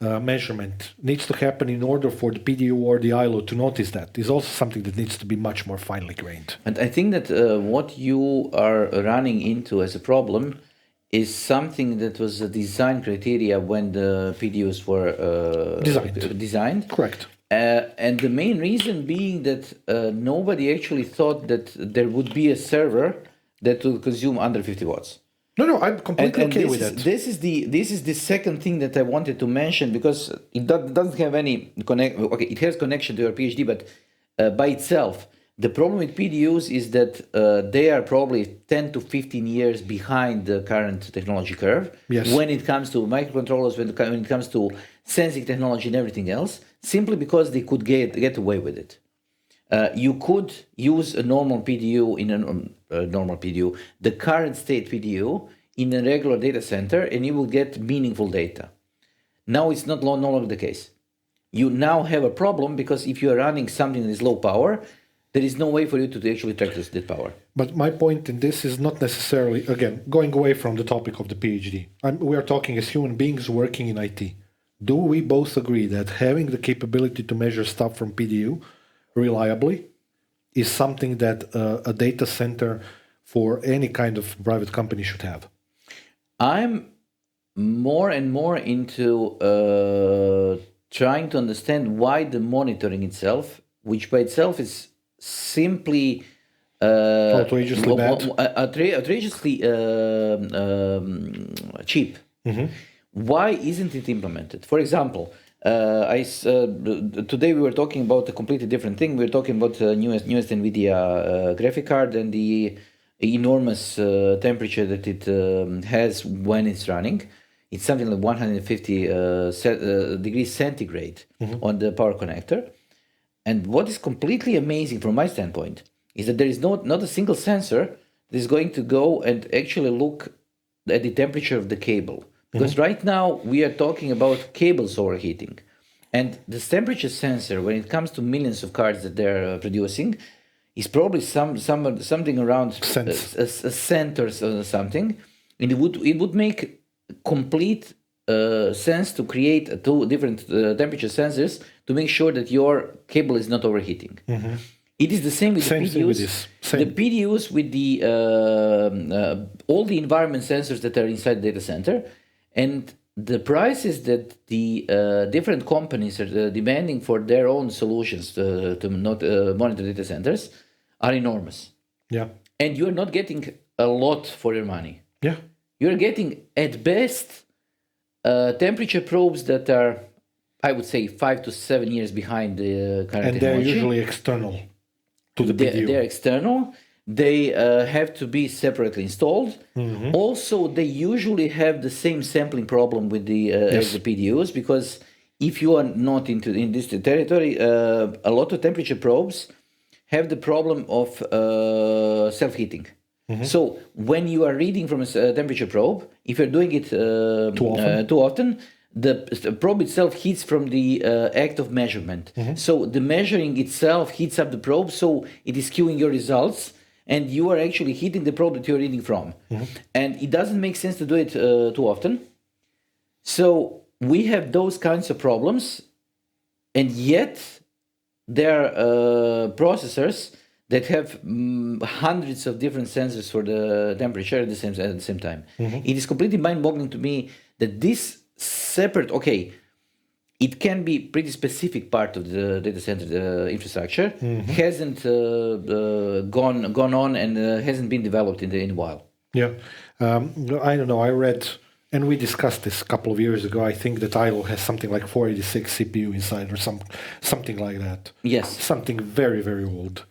measurement needs to happen in order for the PDU or the ILO to notice that is also something that needs to be much more finely grained. And I think that what you are running into as a problem is something that was a design criteria when the PDUs were designed. Correct. And the main reason being that nobody actually thought that there would be a server that will consume under 50 watts. No, I'm completely okay with that. This is the second thing that I wanted to mention, because it doesn't have any okay, it has connection to your PhD, but by itself, the problem with PDUs is that they are probably 10 to 15 years behind the current technology curve. Yes. When it comes to microcontrollers, when it comes to sensing technology and everything else, simply because they could get away with it. You could use a normal PDU in a normal PDU, the current state PDU in a regular data center, and you will get meaningful data. Now it's no longer the case. You now have a problem because if you are running something that is low power, there is no way for you to actually track that power. But my point in this is not necessarily, again, going away from the topic of the PhD. We are talking as human beings working in IT. Do we both agree that having the capability to measure stuff from PDU reliably is something that a data center for any kind of private company should have? I'm more and more into trying to understand why the monitoring itself, which by itself is simply outrageously bad, outrageously cheap. Mm-hmm. Why isn't it implemented? For example, today we were talking about a completely different thing. We were talking about the newest NVIDIA graphic card and the enormous temperature that it has when it's running. It's something like 150 degrees centigrade on the power connector. And what is completely amazing from my standpoint is that there is not a single sensor that is going to go and actually look at the temperature of the cable. Because right now we are talking about cables overheating. And this temperature sensor, when it comes to millions of cards that they're producing, is probably something around a cent or something. And it would make complete sense to create two different temperature sensors to make sure that your cable is not overheating. It is the same with the PDUs. The PDUs with the all the environment sensors that are inside the data center, and the prices that the different companies are demanding for their own solutions to not monitor data centers are enormous. Yeah. And you're not getting a lot for your money. Yeah. You're getting, at best, temperature probes that are, I would say, 5 to 7 years behind the current and technology. And they're usually external to the PDU. They're external. They have to be separately installed. Also, they usually have the same sampling problem with the as the PDUs, because if you are not in this territory, a lot of temperature probes have the problem of self-heating. So when you are reading from a temperature probe, if you're doing it too often, the probe itself heats from the act of measurement. So the measuring itself heats up the probe, so it is skewing your results, and you are actually heating the probe that you're reading from. And it doesn't make sense to do it too often. So we have those kinds of problems, and yet there are processors that have hundreds of different sensors for the temperature at the same time. It is completely mind-boggling to me that this separate, it can be pretty specific part of the data center infrastructure, hasn't gone on and hasn't been developed in a while. Yeah, I don't know. I read, and we discussed this a couple of years ago. I think that ILO has something like 486 CPU inside, or something like that. Yes, something very, very old.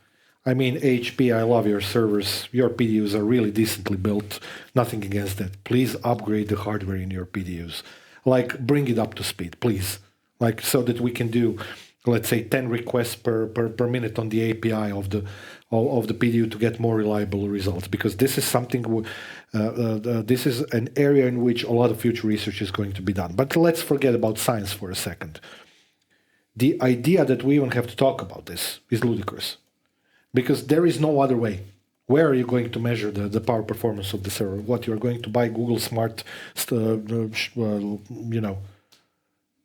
I mean, HP, I love your servers. Your PDUs are really decently built. Nothing against that. Please upgrade the hardware in your PDUs. Like, bring it up to speed, please. Like, so that we can do, let's say, 10 requests per minute on the API of the PDU to get more reliable results. Because this is something, this is an area in which a lot of future research is going to be done. But let's forget about science for a second. The idea that we even have to talk about this is ludicrous. Because there is no other way. Where are you going to measure the power performance of the server? What, you're going to buy Google Smart,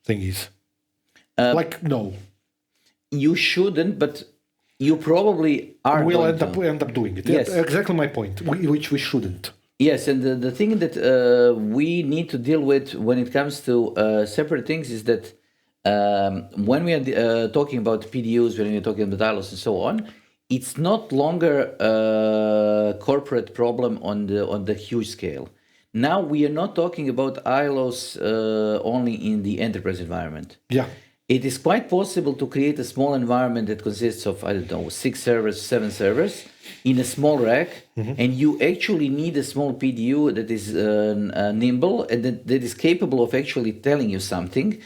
thingies? No. You shouldn't, but you probably are. We'll end up doing it. Yes. Exactly my point, which we shouldn't. Yes, and the thing that we need to deal with when it comes to separate things is that when we are talking about PDUs, when we are talking about ILOs and so on, it's not longer a corporate problem on the huge scale. Now we are not talking about ILOs only in the enterprise environment. Yeah. It is quite possible to create a small environment that consists of, 6 servers, 7 servers in a small rack, and you actually need a small PDU that is nimble and that is capable of actually telling you something,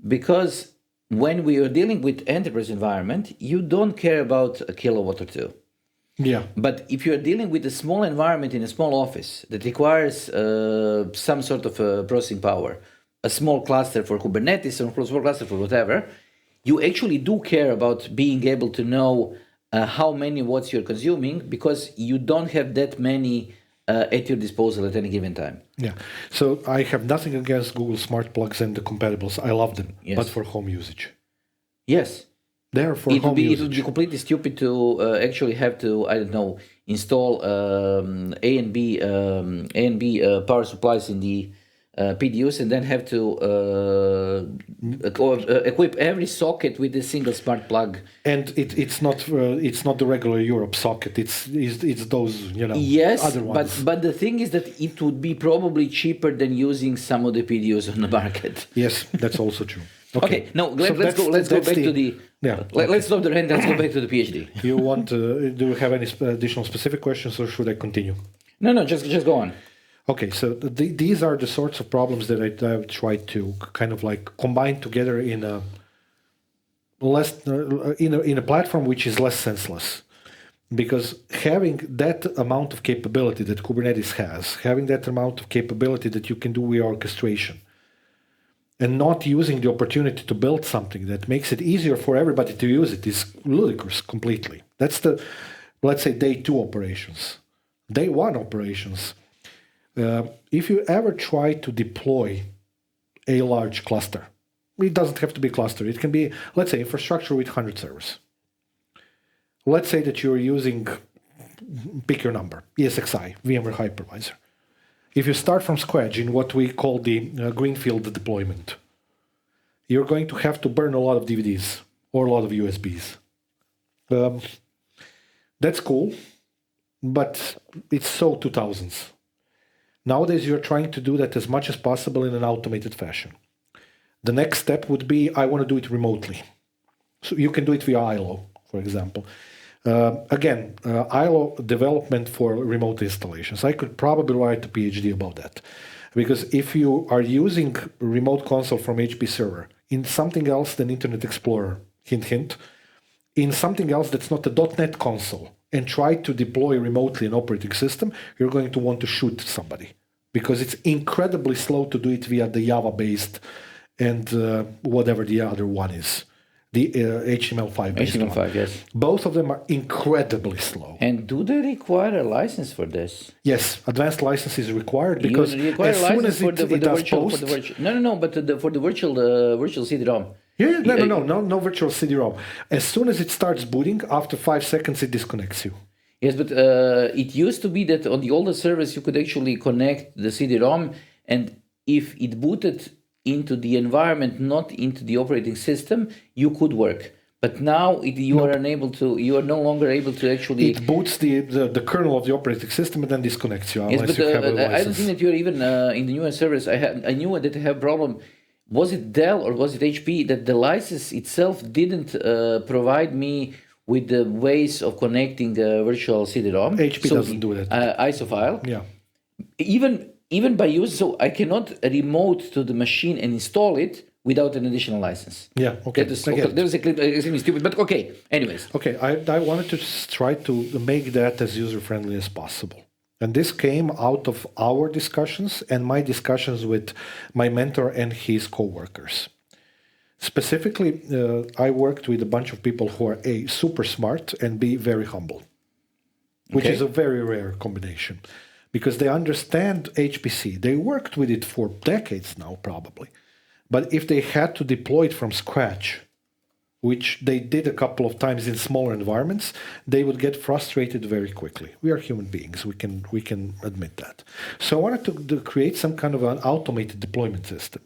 because when we are dealing with enterprise environment, you don't care about a kilowatt or two. Yeah. But if you're dealing with a small environment in a small office that requires some sort of processing power, a small cluster for Kubernetes or a small cluster for whatever, you actually do care about being able to know how many watts you're consuming, because you don't have that many at your disposal at any given time. Yeah. So I have nothing against Google Smart Plugs and the compatibles. I love them, but for home usage. Yes. They're for home usage. It would be completely stupid to actually have to, install A and B power supplies in the PDUs and then have to equip every socket with a single smart plug. And it's not the regular Europe socket. It's those other ones. But the thing is that it would be probably cheaper than using some of the PDUs on the market. Yes, that's also true. Okay, now let's go back to the. Yeah. Let's stop the rant. Let's go back to the PhD. You want? Do you have any additional specific questions, or should I continue? No, just go on. Okay, so these are the sorts of problems that I've tried to kind of like combine together in a less in a platform which is less senseless. Because having that amount of capability that Kubernetes has, having that amount of capability that you can do with orchestration, and not using the opportunity to build something that makes it easier for everybody to use it is ludicrous completely. That's the, let's say, day 2 operations. Day 1 operations. If you ever try to deploy a large cluster, it doesn't have to be a cluster. It can be, let's say, infrastructure with 100 servers. Let's say that you're using, pick your number, ESXi, VMware Hypervisor. If you start from scratch in what we call the greenfield deployment, you're going to have to burn a lot of DVDs or a lot of USBs. That's cool, but it's so 2000s. Nowadays, you're trying to do that as much as possible in an automated fashion. The next step would be, I want to do it remotely. So you can do it via ILO, for example. ILO development for remote installations. I could probably write a PhD about that. Because if you are using remote console from HP server in something else than Internet Explorer, hint, hint, in something else that's not a .NET console, and try to deploy remotely an operating system, you're going to want to shoot somebody. Because it's incredibly slow to do it via the Java-based and whatever the other one is. The HTML5 based HTML5, one. yes. Both of them are incredibly slow. And do they require a license for this? Yes, advanced license is required because you require as soon as for the does virtual, post... but for the virtual CD-ROM. Yeah, no virtual CD-ROM. As soon as it starts booting, after 5 seconds it disconnects you. Yes, but it used to be that on the older servers you could actually connect the CD-ROM, and if it booted into the environment, not into the operating system, you could work. But now you are unable to. You are no longer able to actually. It boots the kernel of the operating system and then disconnects you. Yes, but I don't think that you're even in the newer servers. I knew that they have a problem. Was it Dell or was it HP that the license itself didn't provide me with the ways of connecting virtual CD-ROM? HP doesn't do that. ISO file. Yeah. Even by use, so I cannot remote to the machine and install it without an additional license. Yeah, okay. That was extremely stupid, but okay, anyways. Okay, I wanted to try to make that as user-friendly as possible. And this came out of our discussions and my discussions with my mentor and his co-workers. Specifically, I worked with a bunch of people who are A, super smart, and B, very humble, which is a very rare combination. Because they understand HPC. They worked with it for decades now, probably. But if they had to deploy it from scratch, which they did a couple of times in smaller environments, they would get frustrated very quickly. We are human beings. We can admit that. So I wanted to create some kind of an automated deployment system.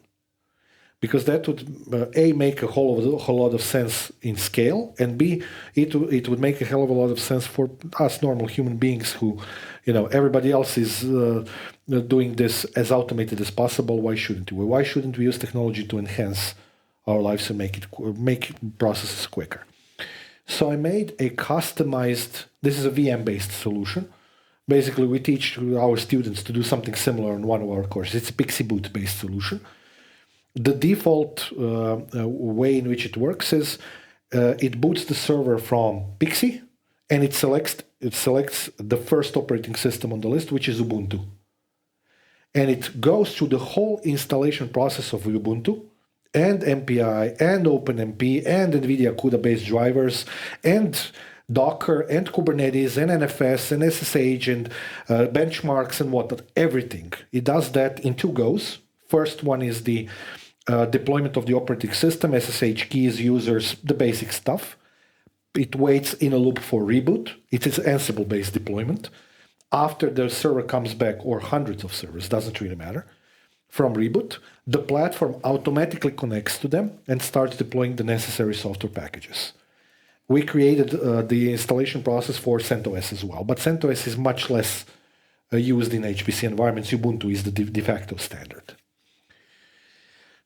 Because that would, A, make a whole lot of sense in scale, and B, it would make a hell of a lot of sense for us normal human beings who, everybody else is doing this as automated as possible. Why shouldn't we? Why shouldn't we use technology to enhance our lives and make processes quicker? So I made a customized, this is a VM-based solution. Basically, we teach our students to do something similar in one of our courses. It's a PXE boot-based solution. The default way in which it works is it boots the server from PXE, and it selects the first operating system on the list, which is Ubuntu. And it goes through the whole installation process of Ubuntu, and MPI, and OpenMP, and NVIDIA CUDA-based drivers, and Docker, and Kubernetes, and NFS, and SSH, and benchmarks, and whatnot, everything. It does that in 2 goes. First one is the deployment of the operating system, SSH keys, users, the basic stuff. It waits in a loop for reboot. It is Ansible-based deployment. After the server comes back, or hundreds of servers, doesn't really matter, from reboot, the platform automatically connects to them and starts deploying the necessary software packages. We created the installation process for CentOS as well, but CentOS is much less used in HPC environments. Ubuntu is the de facto standard.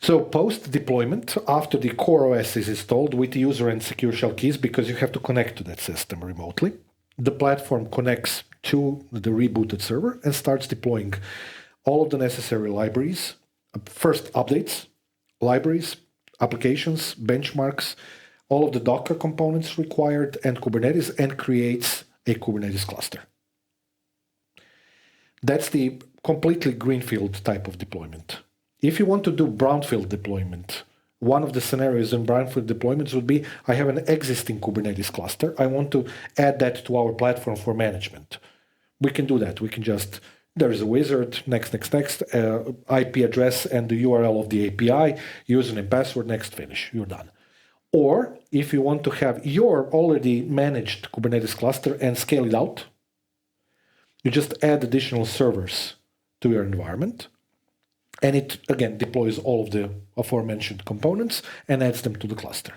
So post-deployment, after the core OS is installed with user and secure shell keys, because you have to connect to that system remotely, the platform connects to the rebooted server and starts deploying all of the necessary libraries, first updates, libraries, applications, benchmarks, all of the Docker components required and Kubernetes, and creates a Kubernetes cluster. That's the completely greenfield type of deployment. If you want to do brownfield deployment, one of the scenarios in brownfield deployments would be, I have an existing Kubernetes cluster. I want to add that to our platform for management. We can do that. We can just, there is a wizard, next, IP address and the URL of the API, username, password, next, finish, you're done. Or if you want to have your already managed Kubernetes cluster and scale it out, you just add additional servers to your environment, and it, again, deploys all of the aforementioned components and adds them to the cluster.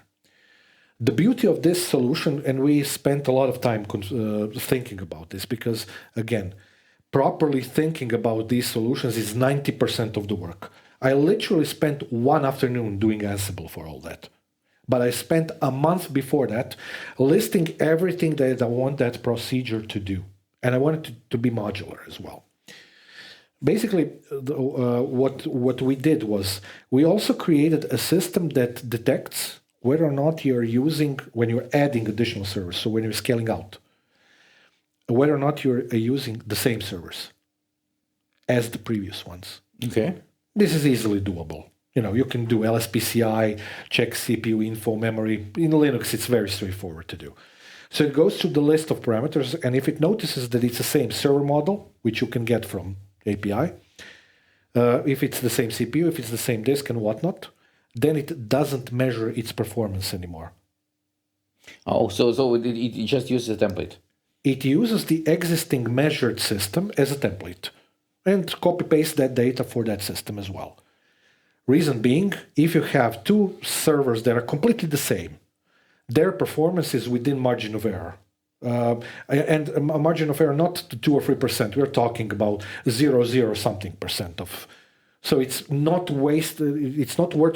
The beauty of this solution, and we spent a lot of time thinking about this, because, again, properly thinking about these solutions is 90% of the work. I literally spent one afternoon doing Ansible for all that. But I spent a month before that listing everything that I want that procedure to do. And I want it to be modular as well. Basically, what we did was we also created a system that detects whether or not you're using, when you're adding additional servers, so when you're scaling out, whether or not you're using the same servers as the previous ones. Okay. This is easily doable. You can do LSPCI, check CPU info, memory. In Linux, it's very straightforward to do. So it goes through the list of parameters, and if it notices that it's the same server model, which you can get from API, if it's the same CPU, if it's the same disk and whatnot, then it doesn't measure its performance anymore. Oh, so it just uses a template. It uses the existing measured system as a template and copy-paste that data for that system as well. Reason being, if you have two servers that are completely the same, their performance is within margin of error. And a margin of error not 2 or 3%. We're talking about 0 something percent of. So it's not worth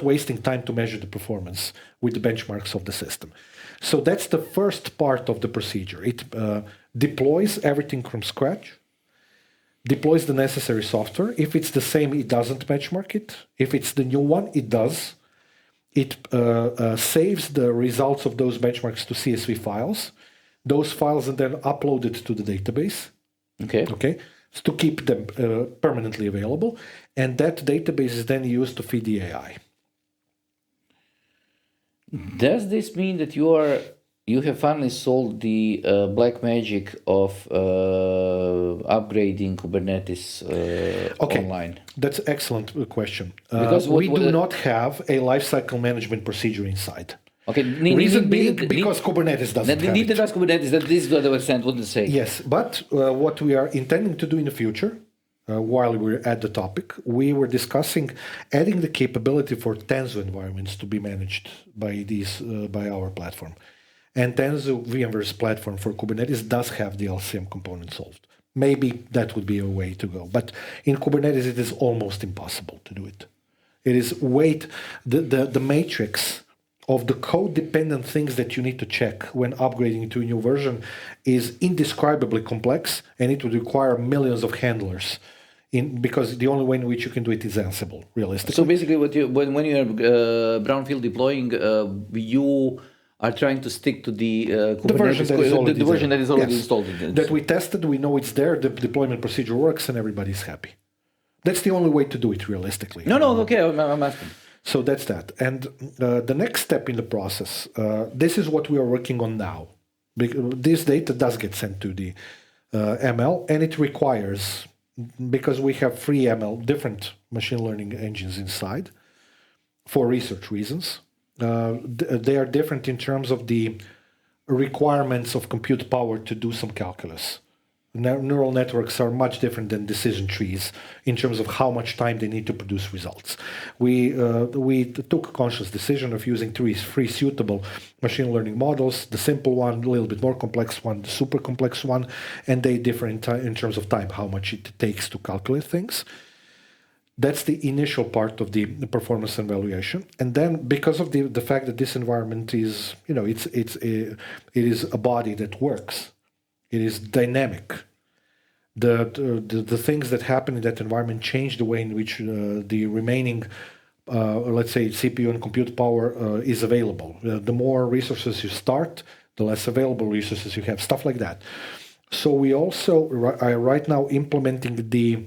wasting time to measure the performance with the benchmarks of the system. So that's the first part of the procedure. It deploys everything from scratch, deploys the necessary software. If it's the same, it doesn't benchmark it. If it's the new one, it does. It saves the results of those benchmarks to CSV files. Those files are then uploaded to the database. Okay. So to keep them permanently available. And that database is then used to feed the AI. Does this mean that you have finally solved the black magic of upgrading Kubernetes online? That's an excellent question. Because we do not have a lifecycle management procedure inside. Okay. Reason being, because Kubernetes doesn't have neither it. does Kubernetes. That this is what I wouldn't say. Yes, but what we are intending to do in the future, while we're at the topic, we were discussing adding the capability for Tanzu environments to be managed by our platform. And Tanzu VMware's platform for Kubernetes does have the LCM component solved. Maybe that would be a way to go. But in Kubernetes, it is almost impossible to do it. It is the matrix of the code-dependent things that you need to check when upgrading to a new version is indescribably complex, and it would require millions of handlers. Because the only way in which you can do it is Ansible, realistically. So basically, when you are brownfield deploying, you are trying to stick to the version that is already installed. That we tested, we know it's there, the deployment procedure works, and everybody's happy. That's the only way to do it realistically. Okay, I'm asking. So that's that. And the next step in the process, this is what we are working on now. This data does get sent to the ML, and it requires, because we have free ML, different machine learning engines inside for research reasons. They are different in terms of the requirements of compute power to do some calculus. Neural networks are much different than decision trees in terms of how much time they need to produce results. We took a conscious decision of using three suitable machine learning models, the simple one, a little bit more complex one, the super complex one, and they differ in terms of time, how much it takes to calculate things. That's the initial part of the performance evaluation. And then because of the fact that this environment is, it is a body that works, it is dynamic. The things that happen in that environment change the way in which the remaining let's say CPU and compute power is available. The more resources you start, the less available resources you have, stuff like that. So we also are right now implementing the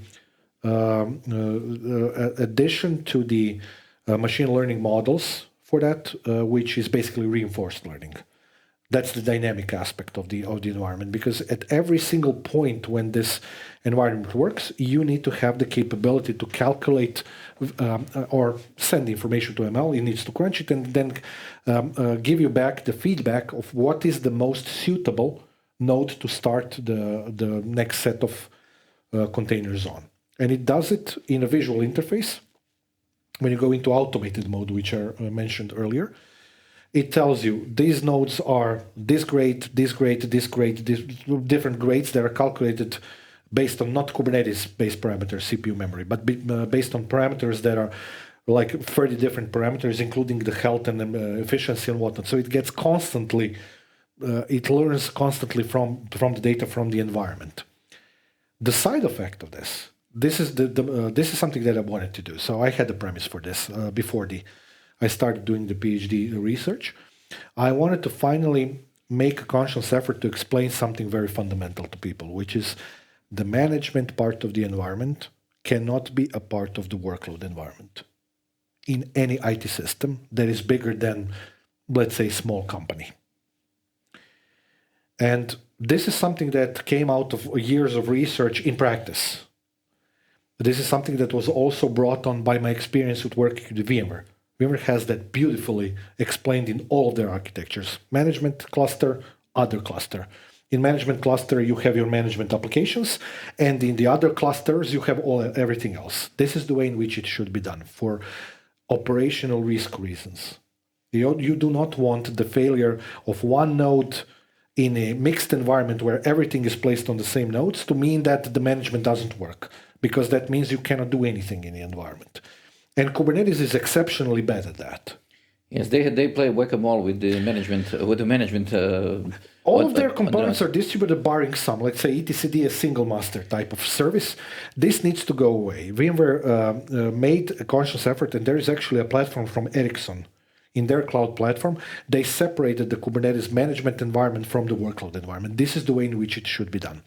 addition to the machine learning models for that, which is basically reinforced learning. That's the dynamic aspect of the environment, because at every single point when this environment works, you need to have the capability to calculate or send information to ML. It needs to crunch it and then give you back the feedback of what is the most suitable node to start the next set of containers on. And it does it in a visual interface. When you go into automated mode, which I mentioned earlier, it tells you these nodes are this grade, this grade, this grade, these different grades that are calculated based on not Kubernetes-based parameters, CPU memory, but based on parameters that are like 30 different parameters, including the health and efficiency and whatnot. So it gets constantly, it learns constantly from the data from the environment. The side effect of this is this is something that I wanted to do. So I had the premise for this before I started doing the PhD research. I wanted to finally make a conscious effort to explain something very fundamental to people, which is the management part of the environment cannot be a part of the workload environment in any IT system that is bigger than, let's say, small company. And this is something that came out of years of research in practice. This is something that was also brought on by my experience with working with VMware. VMware has that beautifully explained in all of their architectures. Management cluster, other cluster. In management cluster, you have your management applications, and in the other clusters, you have everything else. This is the way in which it should be done for operational risk reasons. You do not want the failure of one node in a mixed environment where everything is placed on the same nodes to mean that the management doesn't work, because that means you cannot do anything in the environment. And Kubernetes is exceptionally bad at that. Yes, they play whack-a-mole with the management. All of their components are distributed barring some. Let's say etcd, a single master type of service. This needs to go away. VMware made a conscious effort, and there is actually a platform from Ericsson. In their cloud platform, they separated the Kubernetes management environment from the workload environment. This is the way in which it should be done.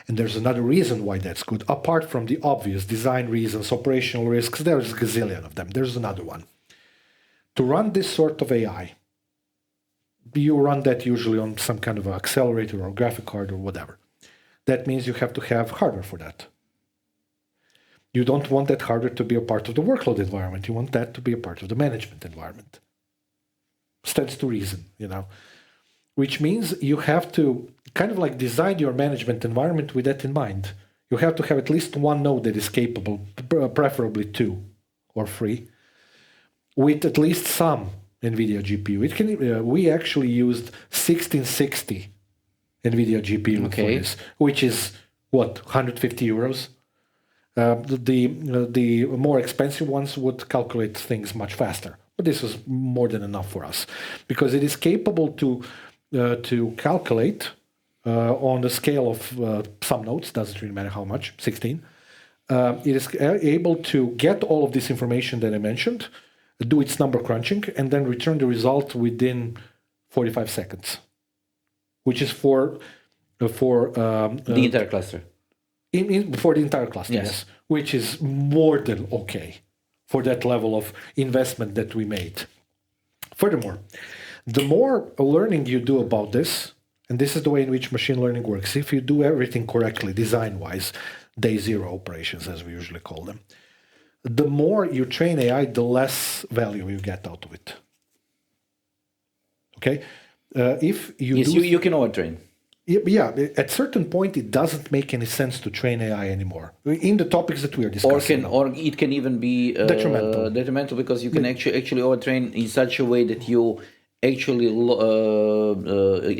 And there's another reason why that's good. Apart from the obvious design reasons, operational risks, there's a gazillion of them. There's another one. To run this sort of AI, you run that usually on some kind of an accelerator or graphic card or whatever. That means you have to have hardware for that. You don't want that hardware to be a part of the workload environment. You want that to be a part of the management environment. Stands to reason, which means you have to kind of like design your management environment with that in mind. You have to have at least one node that is capable, preferably 2 or 3, with at least some NVIDIA GPU. We actually used 1660 NVIDIA GPU for this, which is, 150 euros? The more expensive ones would calculate things much faster. But this was more than enough for us, because it is capable to calculate on the scale of some nodes, doesn't really matter how much, 16. It is able to get all of this information that I mentioned, do its number crunching, and then return the result within 45 seconds, which is for the entire cluster. For the entire cluster, yes, which is more than okay for that level of investment that we made. Furthermore, the more learning you do about this, and this is the way in which machine learning works, if you do everything correctly, design-wise, day zero operations, as we usually call them, the more you train AI, the less value you get out of it. Okay? If you you can overtrain. Yeah, at certain point, it doesn't make any sense to train AI anymore in the topics that we are discussing. Or it can even be detrimental because you can actually overtrain in such a way that you actually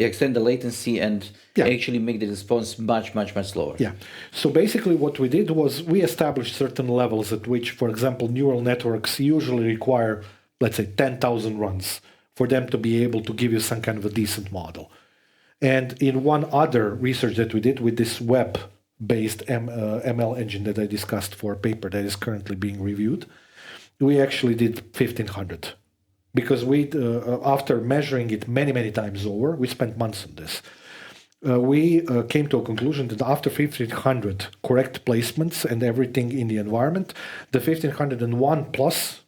extend the latency and actually make the response much slower. Yeah. So basically what we did was we established certain levels at which, for example, neural networks usually require, let's say, 10,000 runs for them to be able to give you some kind of a decent model. And in one other research that we did with this web-based ML engine that I discussed for a paper that is currently being reviewed, we actually did 1500 because after measuring it many times over, we spent months on this. We came to a conclusion that after 1500 correct placements and everything in the environment, the 1501 plus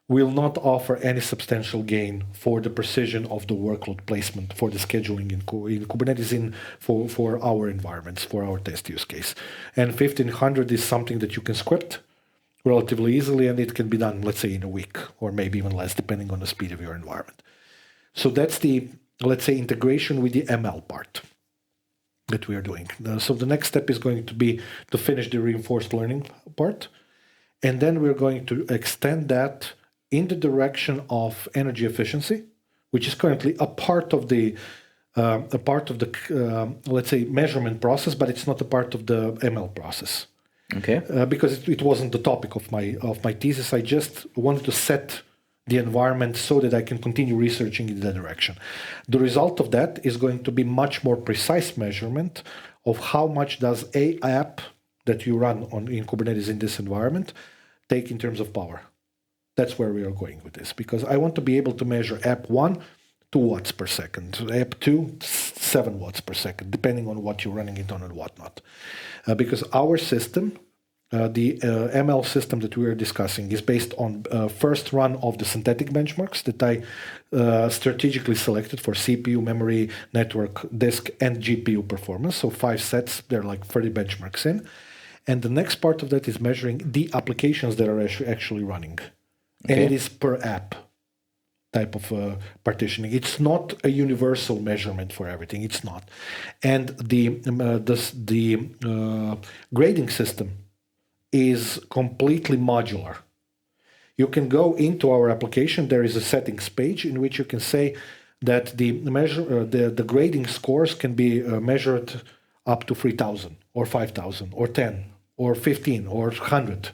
will not offer any substantial gain for the precision of the workload placement for the scheduling in Kubernetes for our environments, for our test use case. And 1500 is something that you can script relatively easily, and it can be done, let's say, in a week or maybe even less, depending on the speed of your environment. So that's the, let's say, integration with the ML part that we are doing. So the next step is going to be to finish the reinforced learning part, and then we're going to extend that in the direction of energy efficiency, which is currently a part of the let's say, measurement process, but it's not a part of the ML process. Okay. Because it wasn't the topic of my thesis. I just wanted to set the environment so that I can continue researching in that direction. The result of that is going to be much more precise measurement of how much does a app that you run in Kubernetes in this environment take in terms of power. That's where we are going with this, because I want to be able to measure app 1, 2 watts per second, app 2, 7 watts per second, depending on what you're running it on and whatnot. Because our system, the ML system that we are discussing, is based on first run of the synthetic benchmarks that I strategically selected for CPU, memory, network, disk, and GPU performance. So 5 sets, there are like 30 benchmarks in. And the next part of that is measuring the applications that are actually running. Okay. And it is per app type of partitioning. It's not a universal measurement for everything. It's not. And the grading system is completely modular. You can go into our application. There is a settings page in which you can say that the grading scores can be measured up to 3,000 or 5,000 or 10 or 15 or 100.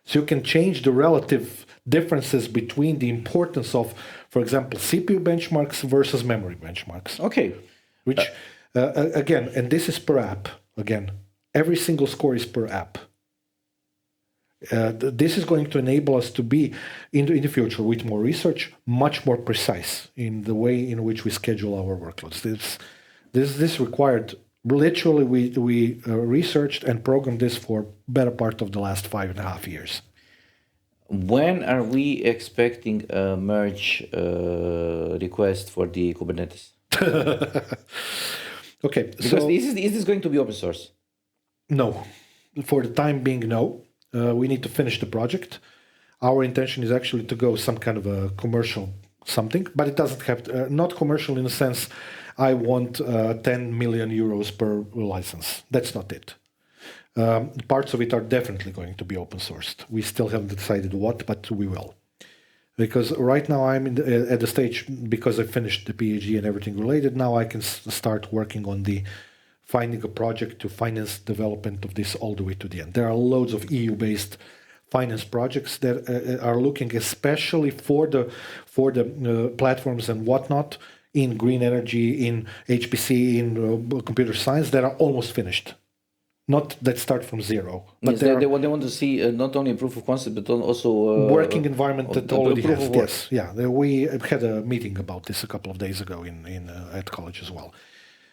So you can change the relative differences between the importance of, for example, CPU benchmarks versus memory benchmarks. Okay. Which, again, and this is per app. Again, every single score is per app. This is going to enable us to be, in the future, with more research, much more precise in the way in which we schedule our workloads. This required, literally, we researched and programmed this for better part of the last 5.5 years. When are we expecting a merge request for the Kubernetes? Okay, because is this going to be open source? No. For the time being, no. We need to finish the project. Our intention is actually to go some kind of a commercial something, but it doesn't have to, not commercial in the sense I want 10 million euros per license. That's not it. Parts of it are definitely going to be open sourced. We still haven't decided what, but we will. Because right now I'm at the stage, because I finished the PhD and everything related, now I can start working on finding a project to finance development of this all the way to the end. There are loads of EU-based finance projects that are looking especially for the platforms and whatnot in green energy, in HPC, in computer science that are almost finished. Not that start from zero. But yes, they want to see not only proof of concept, but also working environment that already has. Yes, yeah. We had a meeting about this a couple of days ago at college as well.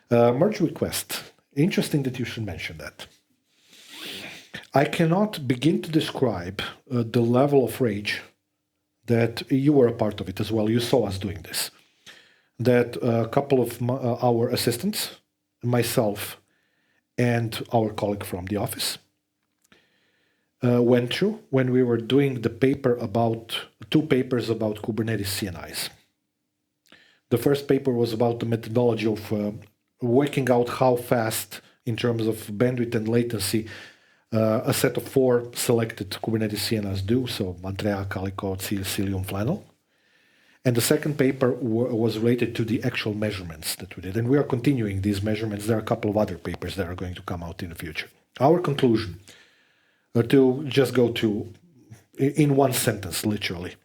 Merge request. Interesting that you should mention that. I cannot begin to describe the level of rage that you were a part of it as well. You saw us doing this. That a couple of our assistants, myself, and our colleague from the office went through when we were doing the two papers about Kubernetes CNIs. The first paper was about the methodology of working out how fast, in terms of bandwidth and latency, a set of 4 selected Kubernetes CNIs do, so Andrea, Calico, Cilium, Flannel. And the second paper was related to the actual measurements that we did. And we are continuing these measurements. There are a couple of other papers that are going to come out in the future. Our conclusion, to just go to, in one sentence, literally.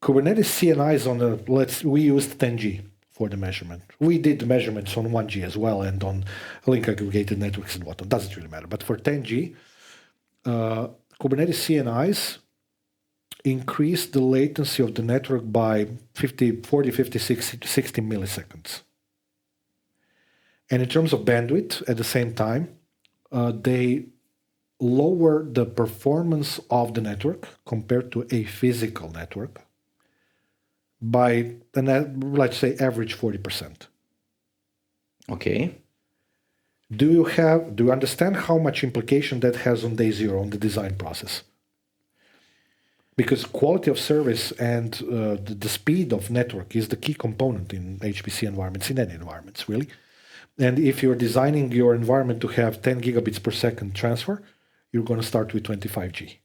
Kubernetes CNIs we used 10G for the measurement. We did the measurements on 1G as well and on link aggregated networks and whatnot. Doesn't really matter. But for 10G, Kubernetes CNIs increase the latency of the network by 50, 40, 50, 60 milliseconds. And in terms of bandwidth, at the same time, they lower the performance of the network compared to a physical network by, let's say, average 40%. Okay. Do you understand how much implication that has on day zero, on the design process? Because quality of service and the speed of network is the key component in HPC environments, in any environments, really. And if you're designing your environment to have 10 gigabits per second transfer, you're going to start with 25G.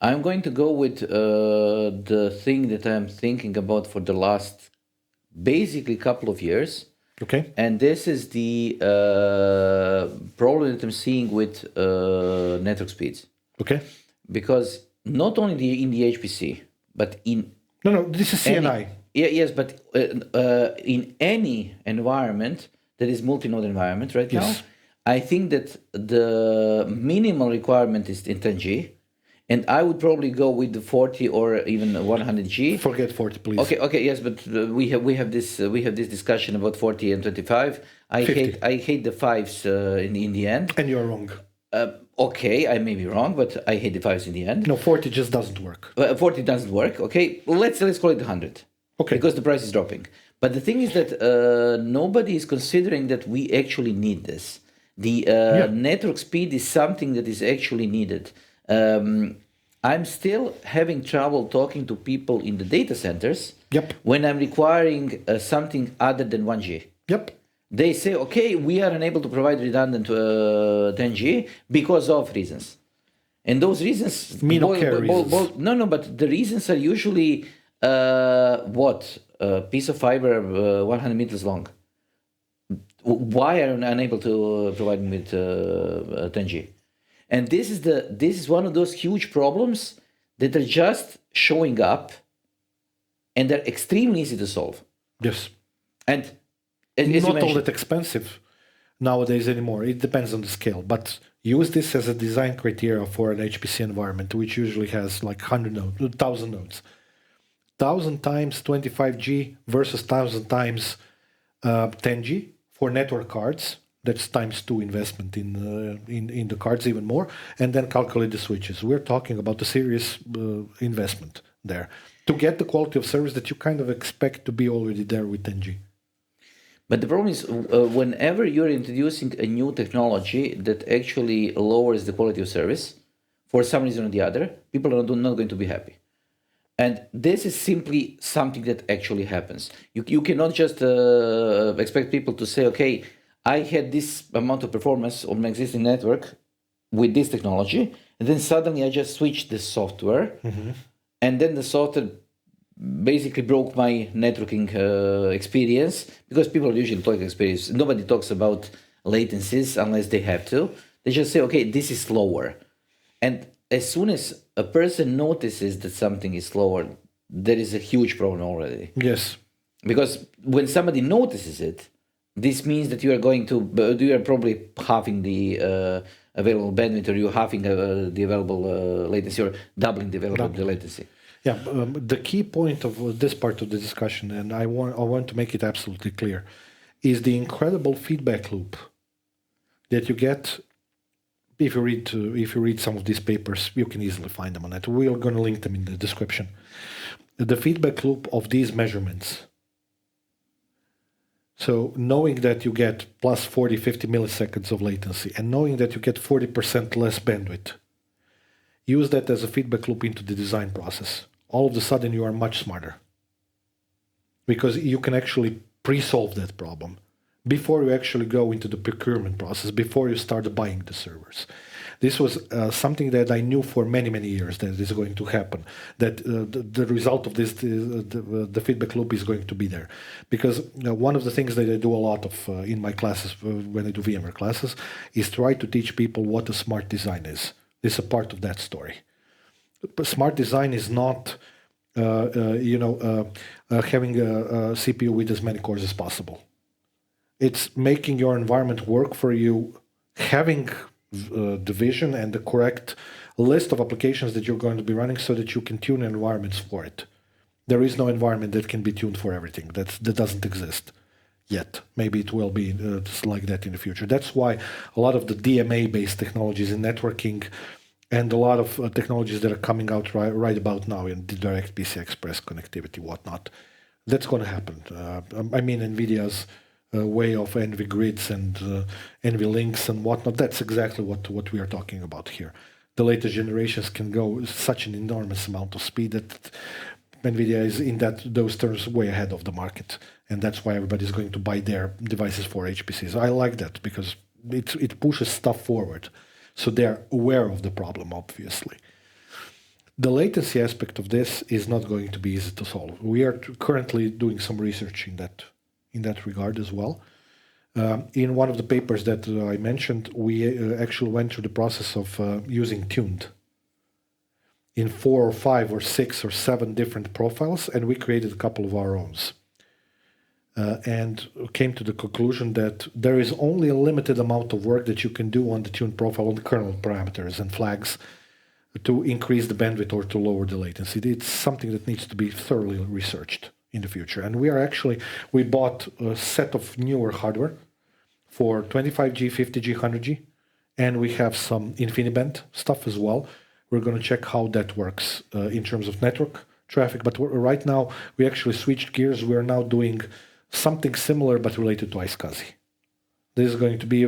I'm going to go with the thing that I'm thinking about for the last basically couple of years. Okay. And this is the problem that I'm seeing with network speeds. Okay. Because not only in the HPC, but in... No, this is CNI. Yes, but in any environment that is multi-node environment right now, I think that the minimal requirement is in 10G. And I would probably go with the 40 or even 100G. Forget 40, please. Okay, yes, but we have this discussion about 40 and 25. I hate the fives in the end. And you're wrong. Okay, I may be wrong, but I hate the fives in the end. No, 40 just doesn't work. 40 doesn't work. Okay, let's call it 100. Okay. Because the price is dropping. But the thing is that nobody is considering that we actually need this. The network speed is something that is actually needed. I'm still having trouble talking to people in the data centers when I'm requiring something other than 1G. They say, okay, we are unable to provide redundant 10G because of reasons. And those reasons... No, but the reasons are usually, a piece of fiber 100 meters long. Why are you unable to provide me with 10G? And this is one of those huge problems that are just showing up, and they're extremely easy to solve. Yes. And not all that expensive nowadays anymore. It depends on the scale. But use this as a design criteria for an HPC environment, which usually has like 100 nodes, 1,000 nodes. 1,000 times 25G versus 1,000 times 10G for network cards. That's times 2 investment in the cards, even more, and then calculate the switches. We're talking about a serious investment there to get the quality of service that you kind of expect to be already there with 10G. But the problem is, whenever you're introducing a new technology that actually lowers the quality of service, for some reason or the other, people are not going to be happy. And this is simply something that actually happens. You cannot just expect people to say, okay, I had this amount of performance on my existing network with this technology, and then suddenly I just switched the software, and then the software basically broke my networking experience, because people are usually talking experience. Nobody talks about latencies unless they have to. They just say, okay, this is slower. And as soon as a person notices that something is slower, there is a huge problem already. Yes. Because when somebody notices it, this means that you are probably halving the available bandwidth, or you're halving the available latency, or doubling the available latency. Yeah, the key point of this part of the discussion, and I want to make it absolutely clear, is the incredible feedback loop that you get. If you read some of these papers, you can easily find them on it. We are going to link them in the description. The feedback loop of these measurements. So knowing that you get plus 40, 50 milliseconds of latency, and knowing that you get 40% less bandwidth, use that as a feedback loop into the design process. All of a sudden, you are much smarter, because you can actually pre-solve that problem before you actually go into the procurement process, before you start buying the servers. This was something that I knew for many, many years that is going to happen, that the result of this, the feedback loop is going to be there. Because one of the things that I do a lot of in my classes, when I do VMware classes, is try to teach people what a smart design is. This is a part of that story. But smart design is not, having a CPU with as many cores as possible. It's making your environment work for you, having the vision and the correct list of applications that you're going to be running so that you can tune environments for it. There is no environment that can be tuned for everything. That doesn't exist yet. Maybe it will be like that in the future. That's why a lot of the DMA-based technologies in networking and a lot of technologies that are coming out right about now in the direct PCI Express connectivity, whatnot, that's going to happen. I mean, NVIDIA's way of NV grids and NV links and whatnot, that's exactly what we are talking about here. The latest generations can go such an enormous amount of speed that NVIDIA is in those terms way ahead of the market. And that's why everybody's going to buy their devices for HPCs. I like that because it pushes stuff forward. So they're aware of the problem, obviously. The latency aspect of this is not going to be easy to solve. We are currently doing some research in that regard as well. In one of the papers that I mentioned, we actually went through the process of using tuned in 4 or 5 or 6 or 7 different profiles, and we created a couple of our own. And came to the conclusion that there is only a limited amount of work that you can do on the tuned profile, on the kernel parameters and flags to increase the bandwidth or to lower the latency. It's something that needs to be thoroughly researched in the future. And we bought a set of newer hardware for 25G, 50G, 100G, and we have some InfiniBand stuff as well. We're going to check how that works in terms of network traffic. But right now, we actually switched gears. We're now doing something similar but related to iSCSI. This is going to be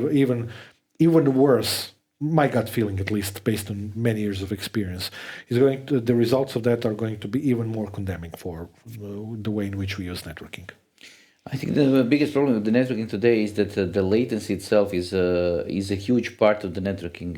even worse, my gut feeling at least, based on many years of experience. The results of that are going to be even more condemning for the way in which we use networking. I think the biggest problem with the networking today is that the latency itself is a huge part of the networking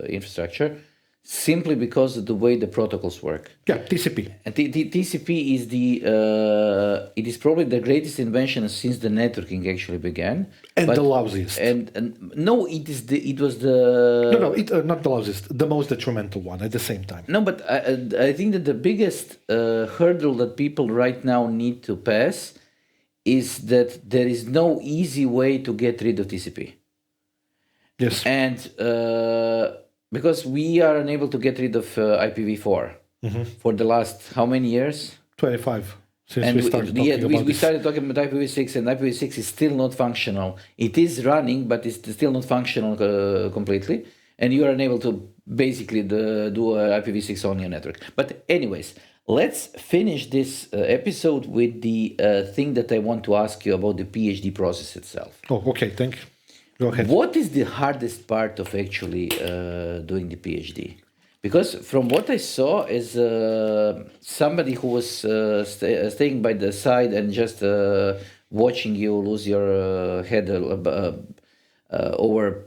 infrastructure, simply because of the way the protocols work. Yeah, TCP. And TCP is it is probably the greatest invention since the networking actually began. And the lousiest. And no, it was not the lousiest, the most detrimental one at the same time. No, but I think that the biggest hurdle that people right now need to pass is that there is no easy way to get rid of TCP. Yes. And because we are unable to get rid of IPv4 for the last how many years? 25. Since And we started talking about we this. started talking about IPv6, and IPv6 is still not functional. It is running, but it's still not functional completely. And you are unable to basically do a IPv6 on your network. But anyways, let's finish this episode with the thing that I want to ask you about the PhD process itself. Oh, okay. Thank you. Go ahead. What is the hardest part of actually doing the PhD? Because from what I saw is somebody who was staying by the side and just watching you lose your head over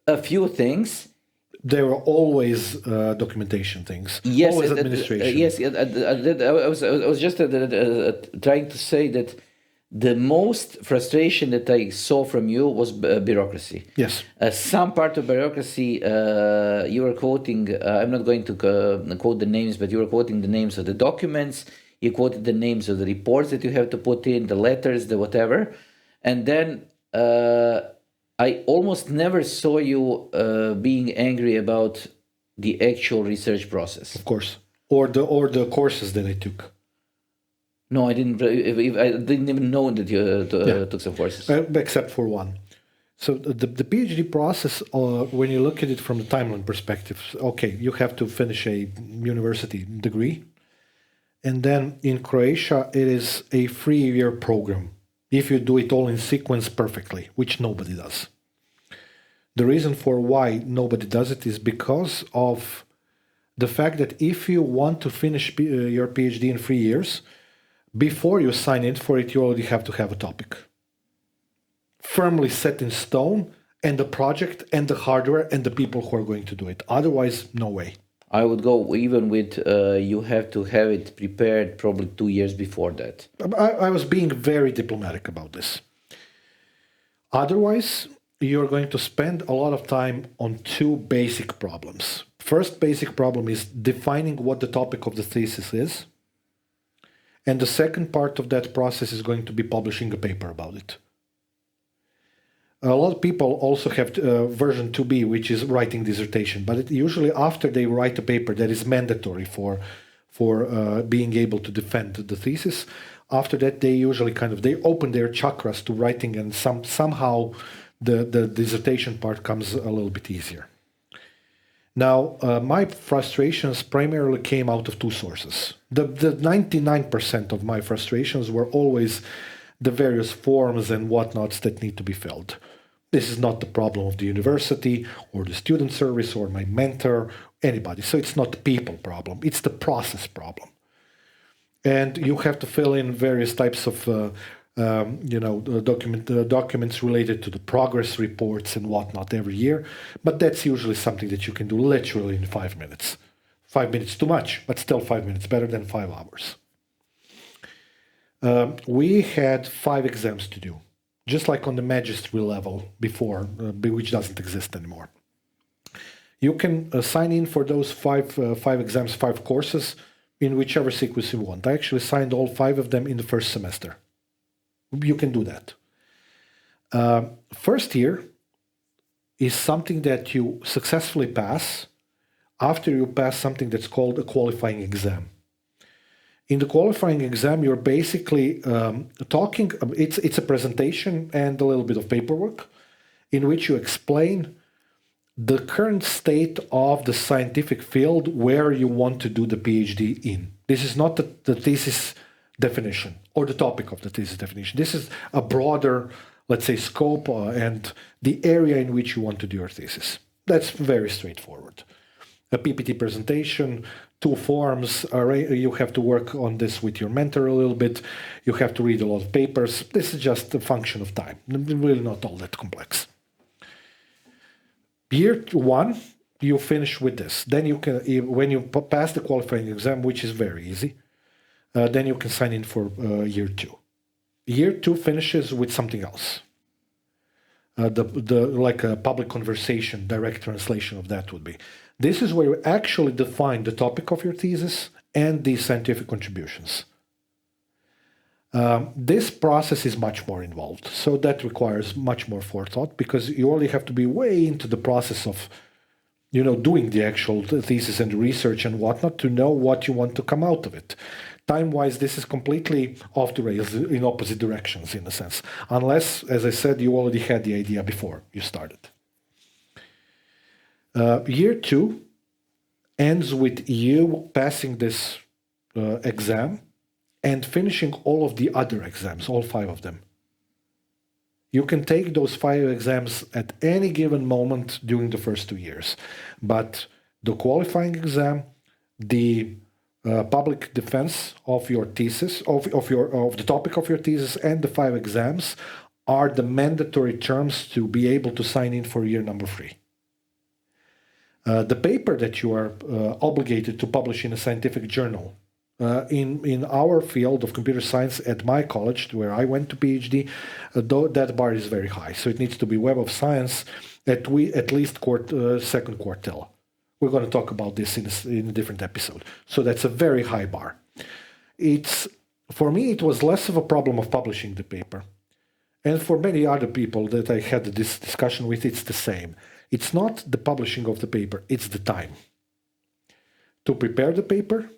a few things. There were always documentation things. Yes, always administration. Yes, I was just trying to say that the most frustration that I saw from you was bureaucracy. Yes. Some part of bureaucracy, you were quoting, I'm not going to quote the names, but you were quoting the names of the documents, you quoted the names of the reports that you have to put in, the letters, the whatever. And then I almost never saw you being angry about the actual research process. Of course. Or the courses that I took. No, I didn't. I didn't even know that you took some courses. Except for one. So the PhD process, when you look at it from the timeline perspective, okay, you have to finish a university degree. And then in Croatia, it is a 3-year program. If you do it all in sequence perfectly, which nobody does. The reason for why nobody does it is because of the fact that if you want to finish your PhD in 3 years, before you sign in for it, you already have to have a topic firmly set in stone, and the project and the hardware and the people who are going to do it. Otherwise, no way. I would go even with you have to have it prepared probably 2 years before that. I was being very diplomatic about this. Otherwise, you're going to spend a lot of time on 2 basic problems. First basic problem is defining what the topic of the thesis is. And the second part of that process is going to be publishing a paper about it. A lot of people also have version 2B, which is writing dissertation, but usually after they write a paper that is mandatory for being able to defend the thesis, after that they usually they open their chakras to writing, and somehow the dissertation part comes a little bit easier. Now, my frustrations primarily came out of two sources. The 99% of my frustrations were always the various forms and whatnots that need to be filled. This is not the problem of the university or the student service or my mentor, anybody. So it's not the people problem, it's the process problem. And you have to fill in various types of documents related to the progress reports and whatnot every year. But that's usually something that you can do literally in 5 minutes. 5 minutes too much, but still 5 minutes, better than 5 hours. We had 5 exams to do, just like on the magistrate level before, which doesn't exist anymore. You can sign in for those 5 exams, 5 courses, in whichever sequence you want. I actually signed all 5 of them in the first semester. You can do that. First year is something that you successfully pass after you pass something that's called a qualifying exam. In the qualifying exam, you're basically talking, it's a presentation and a little bit of paperwork in which you explain the current state of the scientific field where you want to do the PhD in. This is not the thesis definition or the topic of the thesis definition. This is a broader, let's say, scope and the area in which you want to do your thesis. That's very straightforward. A PPT presentation, 2 forms, you have to work on this with your mentor a little bit, you have to read a lot of papers. This is just a function of time, really not all that complex. Year 1, you finish with this. Then you can, when you pass the qualifying exam, which is very easy, then you can sign in for year 2. Year 2 finishes with something else. Like a public conversation, direct translation of that would be. This is where you actually define the topic of your thesis and the scientific contributions. This process is much more involved, so that requires much more forethought because you only have to be way into the process of, doing the actual thesis and research and whatnot to know what you want to come out of it. Time-wise, this is completely off the rails in opposite directions in a sense, unless, as I said, you already had the idea before you started. Year 2 ends with you passing this exam and finishing all of the other exams, all 5 of them. You can take those 5 exams at any given moment during the first 2 years, but the qualifying exam, the public defense of your thesis, of the topic of your thesis, and the 5 exams are the mandatory terms to be able to sign in for year number 3. The paper that you are obligated to publish in a scientific journal, in our field of computer science at my college, where I went to PhD, that bar is very high. So it needs to be Web of Science at least second quartile. We're going to talk about this in a different episode. So that's a very high bar. For me, it was less of a problem of publishing the paper. And for many other people that I had this discussion with, it's the same. It's not the publishing of the paper, it's the time. To prepare the paper,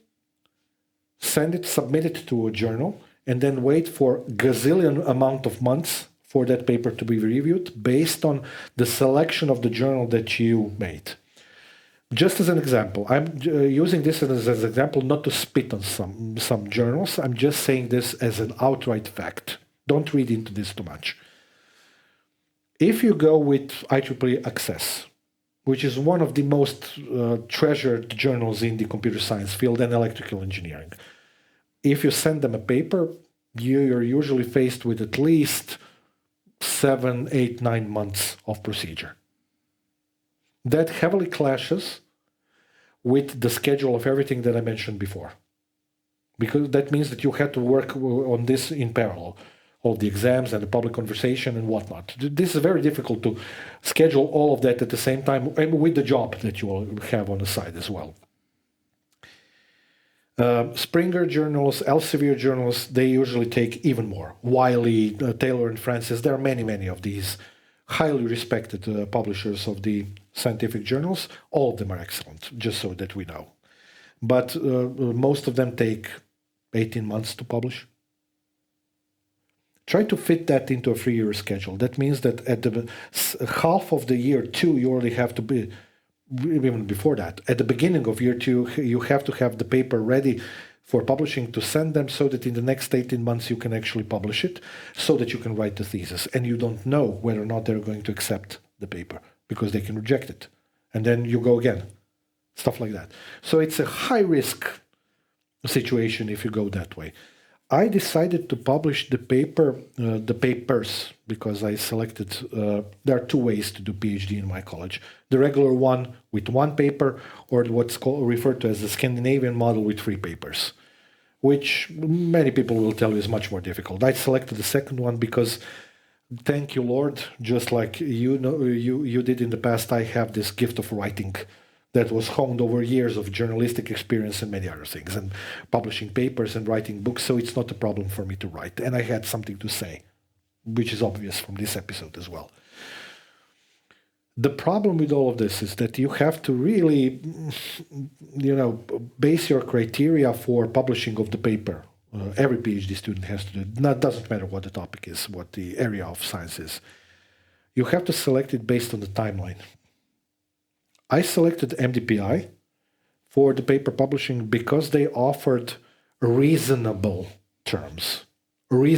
submit it to a journal, and then wait for gazillion amount of months for that paper to be reviewed based on the selection of the journal that you made. Just as an example, I'm using this as an example not to spit on some journals. I'm just saying this as an outright fact. Don't read into this too much. If you go with IEEE Access, which is one of the most treasured journals in the computer science field and electrical engineering, if you send them a paper, you're usually faced with at least 7, 8, 9 months of procedure. That heavily clashes with the schedule of everything that I mentioned before. Because that means that you had to work on this in parallel, all the exams and the public conversation and whatnot. This is very difficult to schedule all of that at the same time and with the job that you will have on the side as well. Springer journals, Elsevier journals, they usually take even more. Wiley, Taylor and Francis, there are many, many of these highly respected publishers of the scientific journals. All of them are excellent, just so that we know. But most of them take 18 months to publish. Try to fit that into a 3-year schedule. That means that at the half of the year 2, you already have to be, even before that, at the beginning of year 2, you have to have the paper ready for publishing to send them so that in the next 18 months you can actually publish it, so that you can write the thesis. And you don't know whether or not they're going to accept the paper because they can reject it. And then you go again. Stuff like that. So it's a high risk situation if you go that way. I decided to publish the papers, because I selected, there are 2 ways to do PhD in my college. The regular one with 1 paper, or what's referred to as the Scandinavian model with 3 papers, which many people will tell you is much more difficult. I selected the second one because, thank you, Lord, just like you did in the past, I have this gift of writing that was honed over years of journalistic experience and many other things, and publishing papers and writing books, so it's not a problem for me to write. And I had something to say, which is obvious from this episode as well. The problem with all of this is that you have to really, base your criteria for publishing of the paper. Every PhD student has to do it. It doesn't matter what the topic is, what the area of science is. You have to select it based on the timeline. I selected MDPI for the paper publishing because they offered reasonable terms in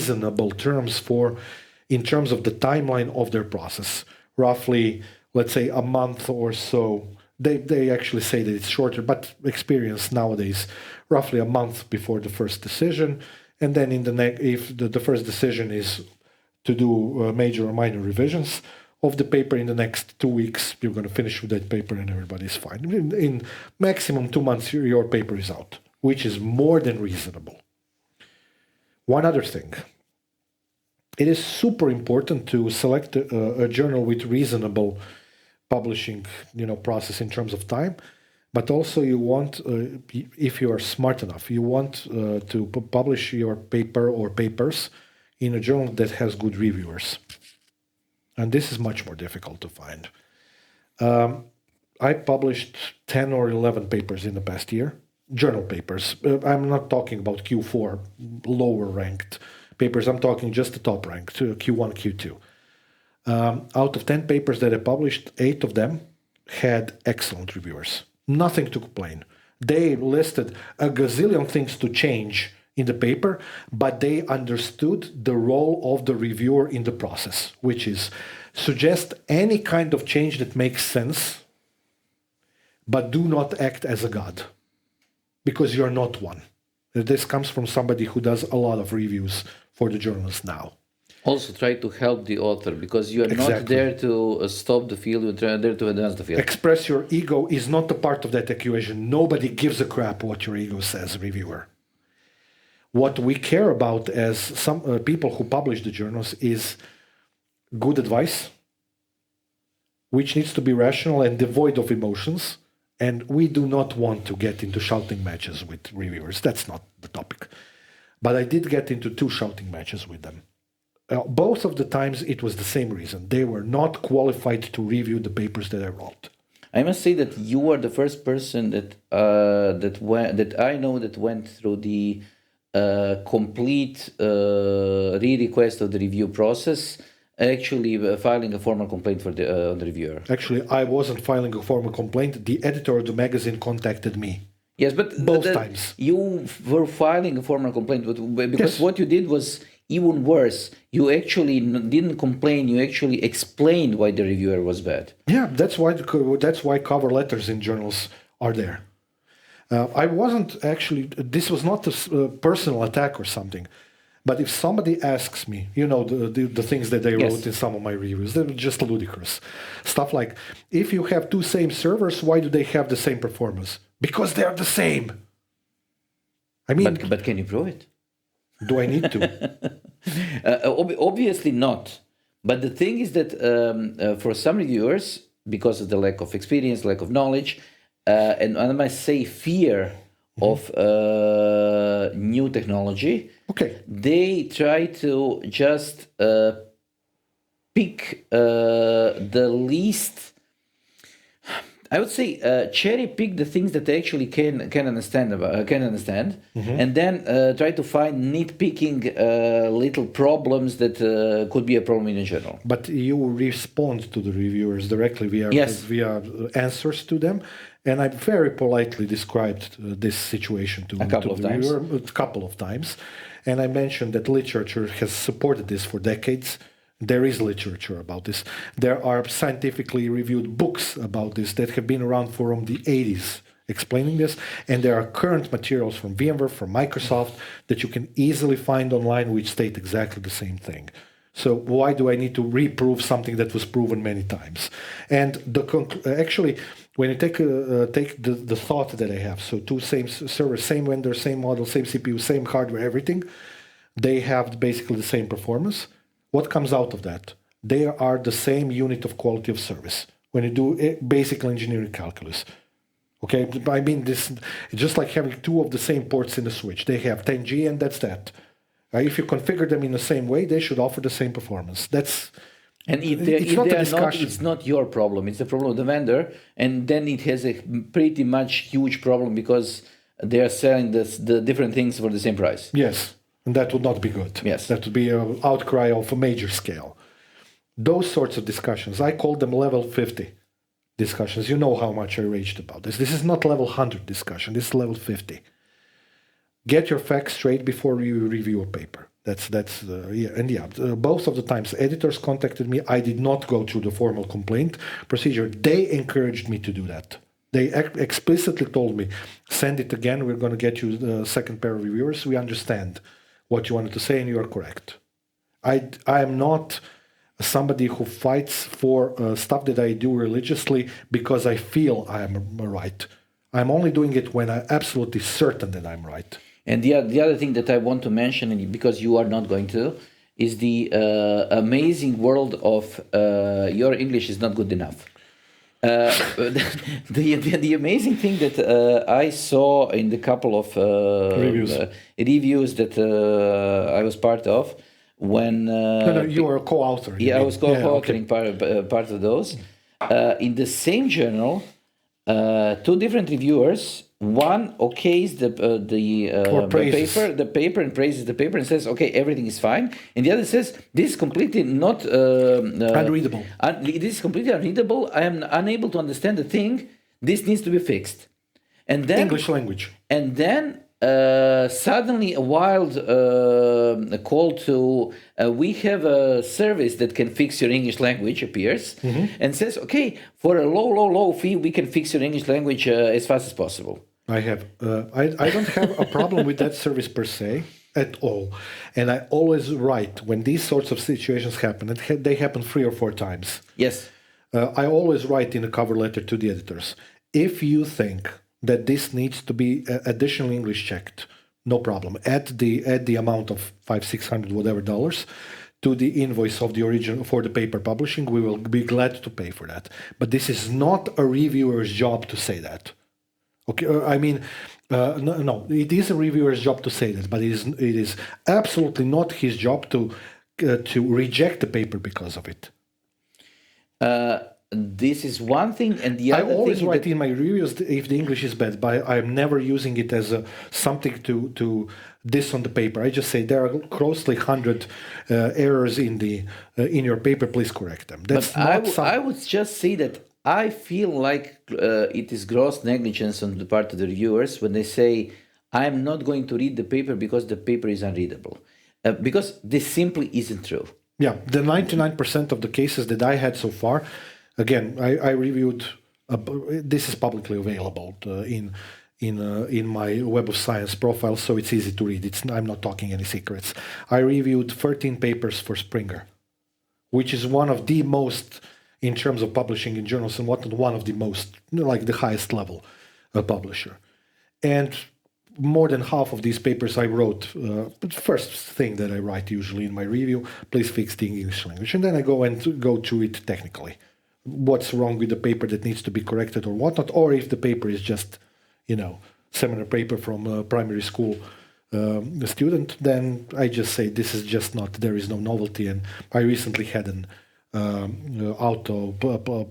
terms of the timeline of their process. Roughly, let's say a month or so. They actually say that it's shorter, but experience nowadays, roughly a month before the first decision. And then if the first decision is to do major or minor revisions of the paper in the next 2 weeks, you're going to finish with that paper and everybody's fine. In maximum 2 months, your paper is out, which is more than reasonable. One other thing. It is super important to select a journal with reasonable publishing process in terms of time, but also you want, if you are smart enough, you want to publish your paper or papers in a journal that has good reviewers. And this is much more difficult to find. I published 10 or 11 papers in the past year, journal papers. I'm not talking about Q4, lower ranked papers. I'm talking just the top ranked, Q1, Q2. Out of 10 papers that I published, 8 of them had excellent reviewers. Nothing to complain. They listed a gazillion things to change in the paper, but they understood the role of the reviewer in the process, which is suggest any kind of change that makes sense, but do not act as a god, because you're not one. This comes from somebody who does a lot of reviews for the journals now. Also try to help the author, because you are not there to stop the field, you're there to advance the field. Express your ego is not a part of that equation. Nobody gives a crap what your ego says, reviewer. What we care about as some people who publish the journals is good advice, which needs to be rational and devoid of emotions. And we do not want to get into shouting matches with reviewers. That's not the topic. But I did get into 2 shouting matches with them. Both of the times it was the same reason. They were not qualified to review the papers that I wrote. I must say that you are the first person that I know that went through the complete re-request of the review process, actually filing a formal complaint for the reviewer. Actually, I wasn't filing a formal complaint. The editor of the magazine contacted me. Yes, but both times. You were filing a formal complaint, because what you did was even worse. You actually didn't complain. You actually explained why the reviewer was bad. Yeah, that's why cover letters in journals are there. I wasn't actually. This was not a personal attack or something. But if somebody asks me, the things that they wrote in some of my reviews, they're just ludicrous. Stuff like, if you have 2 same servers, why do they have the same performance? Because they're the same. I mean, but can you prove it? Do I need to? Obviously not. But the thing is that for some reviewers, because of the lack of experience, lack of knowledge, and I must say fear of new technology, okay, they try to just pick the least. I would say cherry pick the things that they actually can understand and then try to find nitpicking little problems that could be a problem in general. But you respond to the reviewers directly via answers to them, and I very politely described this situation to the reviewer a couple of times, and I mentioned that literature has supported this for decades. There is literature about this. There are scientifically reviewed books about this that have been around from the 80s explaining this. And there are current materials from VMware, from Microsoft, that you can easily find online which state exactly the same thing. So why do I need to reprove something that was proven many times? And actually, when you take the thought that I have, so two same servers, same vendor, same model, same CPU, same hardware, everything, they have basically the same performance. What comes out of that? They are the same unit of quality of service when you do basic engineering calculus. Okay, I mean, this just like having two of the same ports in the switch. They have 10G and that's that. If you configure them in the same way, they should offer the same performance. It's not your problem. It's the problem of the vendor, and then it has a pretty much huge problem because they are selling the different things for the same price. Yes. And that would not be good. Yes. That would be an outcry of a major scale. Those sorts of discussions, I call them level 50 discussions. You know how much I raged about this. This is not level 100 discussion. This is level 50. Get your facts straight before you review a paper. Both of the times editors contacted me, I did not go through the formal complaint procedure. They encouraged me to do that. They explicitly told me, send it again. We're going to get you the second pair of reviewers. We understand what you wanted to say, and you are correct. I am not somebody who fights for stuff that I do religiously because I feel I am right. I'm only doing it when I'm absolutely certain that I'm right. And the other thing that I want to mention, and because you are not going to, is the amazing world of your English is not good enough. The amazing thing that I saw in the couple of reviews that I was part of when you were a co-author. Yeah, I was co-authoring part of those. In the same journal, two different reviewers. One okays the paper and praises the paper and says, okay, everything is fine. And the other says, this is completely not unreadable. This is completely unreadable. I am unable to understand the thing. This needs to be fixed. And then English language. And then suddenly a wild call to we have a service that can fix your English language appears and says, okay, for a low fee, we can fix your English language as fast as possible. I don't have a problem with that service per se at all. And I always write when these sorts of situations happen, and they happen 3 or 4 times. Yes. I always write in a cover letter to the editors, if you think that this needs to be additional English checked, no problem. Add the amount of $500-600 whatever dollars to the invoice of the original for the paper publishing. We will be glad to pay for that. But this is not a reviewer's job to say that. Okay, I mean, no, it is a reviewer's job to say that, but it is absolutely not his job to reject the paper because of it. This is one thing, and the other thing. I always write in my reviews if the English is bad, but I'm never using it as something to diss on the paper. I just say there are closely 100 errors in your paper. Please correct them. I would just say that I feel like it is gross negligence on the part of the reviewers when they say, I'm not going to read the paper because the paper is unreadable. Because this simply isn't true. Yeah, the 99% of the cases that I had so far, again, I reviewed, this is publicly available in my Web of Science profile, so it's easy to read. I'm not talking any secrets. I reviewed 13 papers for Springer, which is one of the most, in terms of publishing in journals, and one of the most, like the highest level publisher. And more than half of these papers I wrote, the first thing that I write usually in my review, please fix the English language. And then I go through it technically. What's wrong with the paper that needs to be corrected or whatnot, or if the paper is just, seminar paper from a primary school student, then I just say this is just not, there is no novelty. And I recently had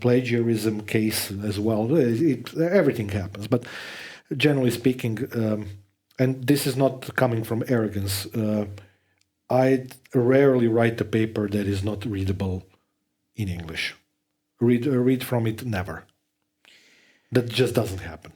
plagiarism case as well. Everything happens, but generally speaking, and this is not coming from arrogance. I rarely write a paper that is not readable in English. Read from it, never. That just doesn't happen.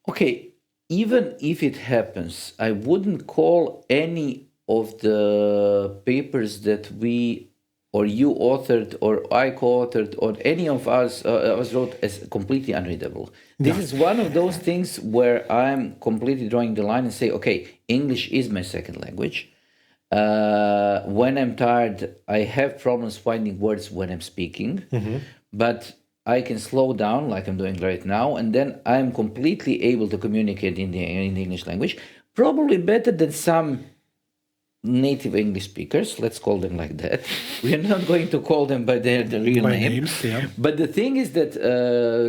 Okay, even if it happens, I wouldn't call any of the papers that we or you authored or I co-authored or any of us wrote as completely unreadable. This is one of those things where I'm completely drawing the line and say, okay, English is my second language. When I'm tired, I have problems finding words when I'm speaking, but I can slow down like I'm doing right now, and then I'm completely able to communicate in the English language, probably better than some native English speakers. Let's call them like that. We are not going to call them by their real By name. names, yeah. But the thing is that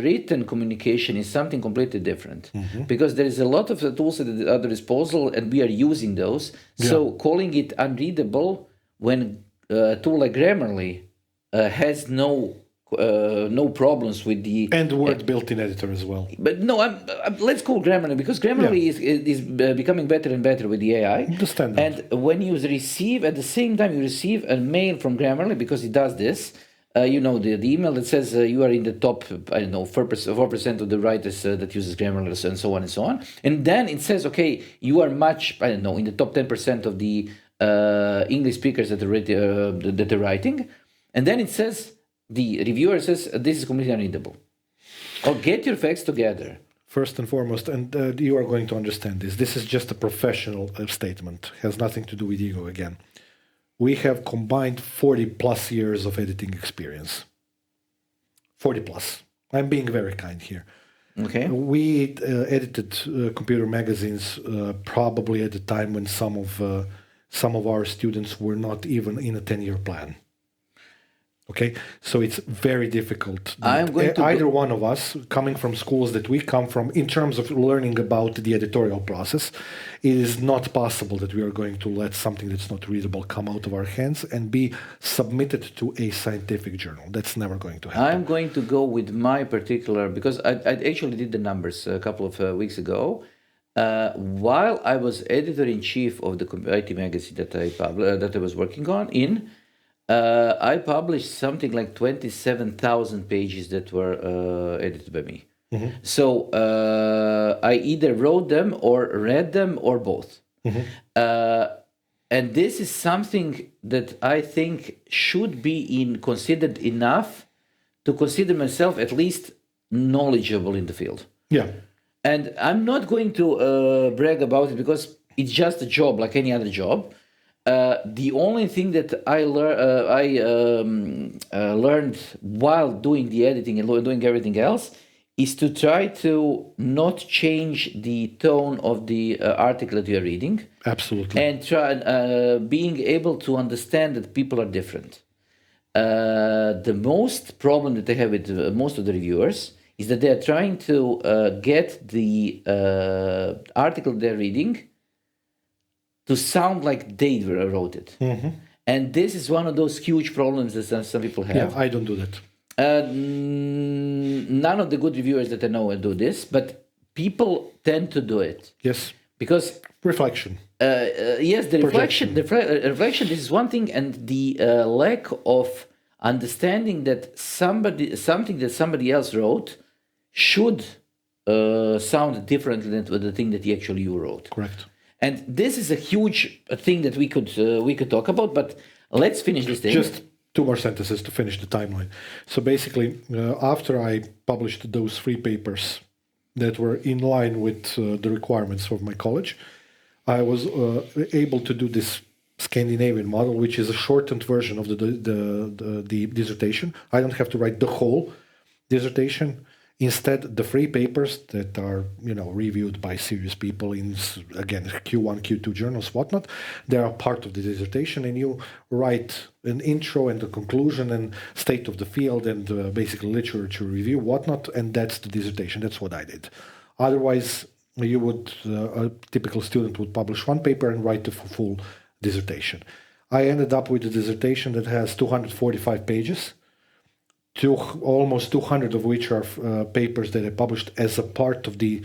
written communication is something completely different, because there is a lot of the tools at our disposal, and we are using those. So calling it unreadable when a tool like Grammarly has no problems with the And word built-in editor as well. but no, let's call Grammarly, because Grammarly is becoming better and better with the AI. Understand. And when you receive, at the same time, you receive a mail from Grammarly, because it does this. The email that says you are in the top, 4% of the writers that uses Grammarly, and so on and so on. And then it says, okay, you are much, in the top 10% of the English speakers that are writing. And then it says, the reviewer says, this is completely unreadable. Or get your facts together. First and foremost, and you are going to understand this. This is just a professional statement. Has nothing to do with ego again. We have combined 40 plus years of editing experience. 40 plus. I'm being very kind here. Okay. We edited computer magazines probably at the time when some of our students were not even in a 10-year plan. Okay, so it's very difficult. Either one of us, coming from schools that we come from, in terms of learning about the editorial process, it is not possible that we are going to let something that's not readable come out of our hands and be submitted to a scientific journal. That's never going to happen. I'm going to go with my particular, because I actually did the numbers a couple of weeks ago. While I was editor-in-chief of the IT magazine that I was working on I published something like 27,000 pages that were edited by me. So I either wrote them or read them or both. And this is something that I think should be considered enough to consider myself at least knowledgeable in the field. Yeah. And I'm not going to brag about it, because it's just a job like any other job. The only thing that I learned while doing the editing and doing everything else is to try to not change the tone of the article that you are reading. Absolutely. And try being able to understand that people are different. The most problem that I have with most of the reviewers is that they are trying to get the article they're reading to sound like they wrote it. And this is one of those huge problems that some people have. Yeah, I don't do that. None of the good reviewers that I know do this, but people tend to do it. Yes. Because reflection. Yes, the reflection. Reflection. This is one thing, and the lack of understanding that something that somebody else wrote should sound differently than the thing that you wrote. Correct. And this is a huge thing that we could talk about, but let's finish this thing. Just two more sentences to finish the timeline. So basically, after I published those 3 papers that were in line with the requirements of my college, I was able to do this Scandinavian model, which is a shortened version of the dissertation. I don't have to write the whole dissertation. Instead, the 3 papers that are, reviewed by serious people in, again, Q1, Q2 journals, whatnot, they are part of the dissertation, and you write an intro and a conclusion and state of the field and basically literature review, whatnot, and that's the dissertation. That's what I did. Otherwise, a typical student would publish 1 paper and write the full dissertation. I ended up with a dissertation that has 245 pages. almost 200 of which are papers that I published as a part of the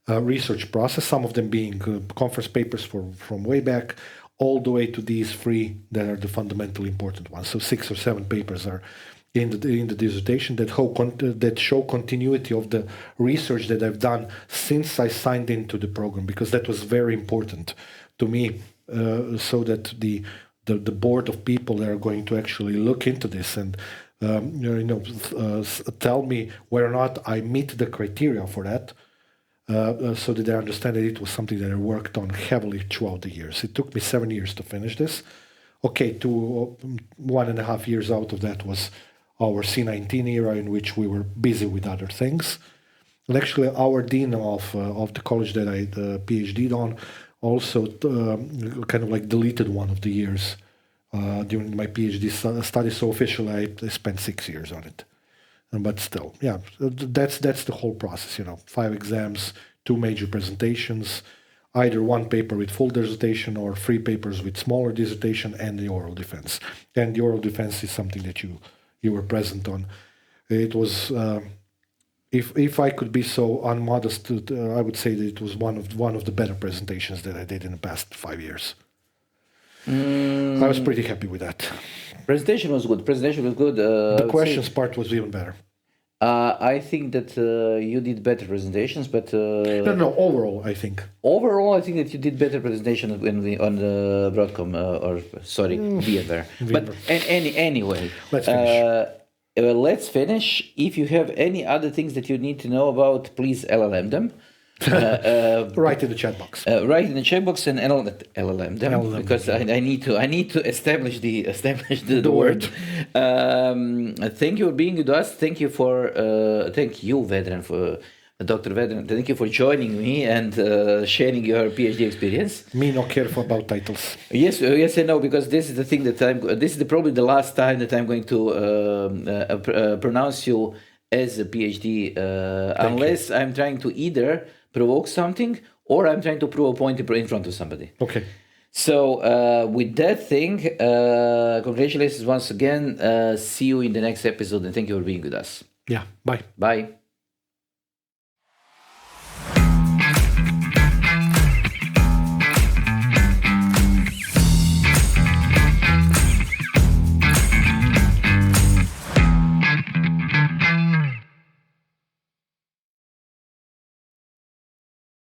research process, some of them being conference papers from way back, all the way to these three that are the fundamentally important ones. So 6 or 7 papers are in the dissertation that show continuity of the research that I've done since I signed into the program, because that was very important to me, so that the board of people that are going to actually look into this and tell me whether or not I meet the criteria for that, so that I understand that it was something that I worked on heavily throughout the years. It took me 7 years to finish this. Okay, 1.5 years out of that was our C19 era, in which we were busy with other things. And actually, our dean of the college that I PhD'd on also kind of like deleted one of the years during my PhD study. So officially, I spent 6 years on it. But still, yeah, that's the whole process. 5 exams, 2 major presentations, either 1 paper with full dissertation or 3 papers with smaller dissertation, and the oral defense. And the oral defense is something that you were present on. It was, if I could be so unmodest, I would say that it was one of the better presentations that I did in the past 5 years. I was pretty happy with that. Presentation was good. The questions part was even better. I think that you did better presentations, but no. Overall, I think that you did better presentation on the Broadcom VMware. But anyway, let's finish. Let's finish. If you have any other things that you need to know about, please LLM them. Write in the chat box. Write in the chat box and LLM them, because I need to establish the word. Thank you for being with us. Thank you, Vedran, for Dr. Vedran. Thank you for joining me and sharing your PhD experience. Me not care about titles. Yes, I know, because this is the thing that this is probably the last time that I'm going to pronounce you as a PhD, unless I'm trying to either provoke something or I'm trying to prove a point in front of somebody. Okay. So with that thing, congratulations once again. See you in the next episode, and thank you for being with us. Yeah, bye. Bye.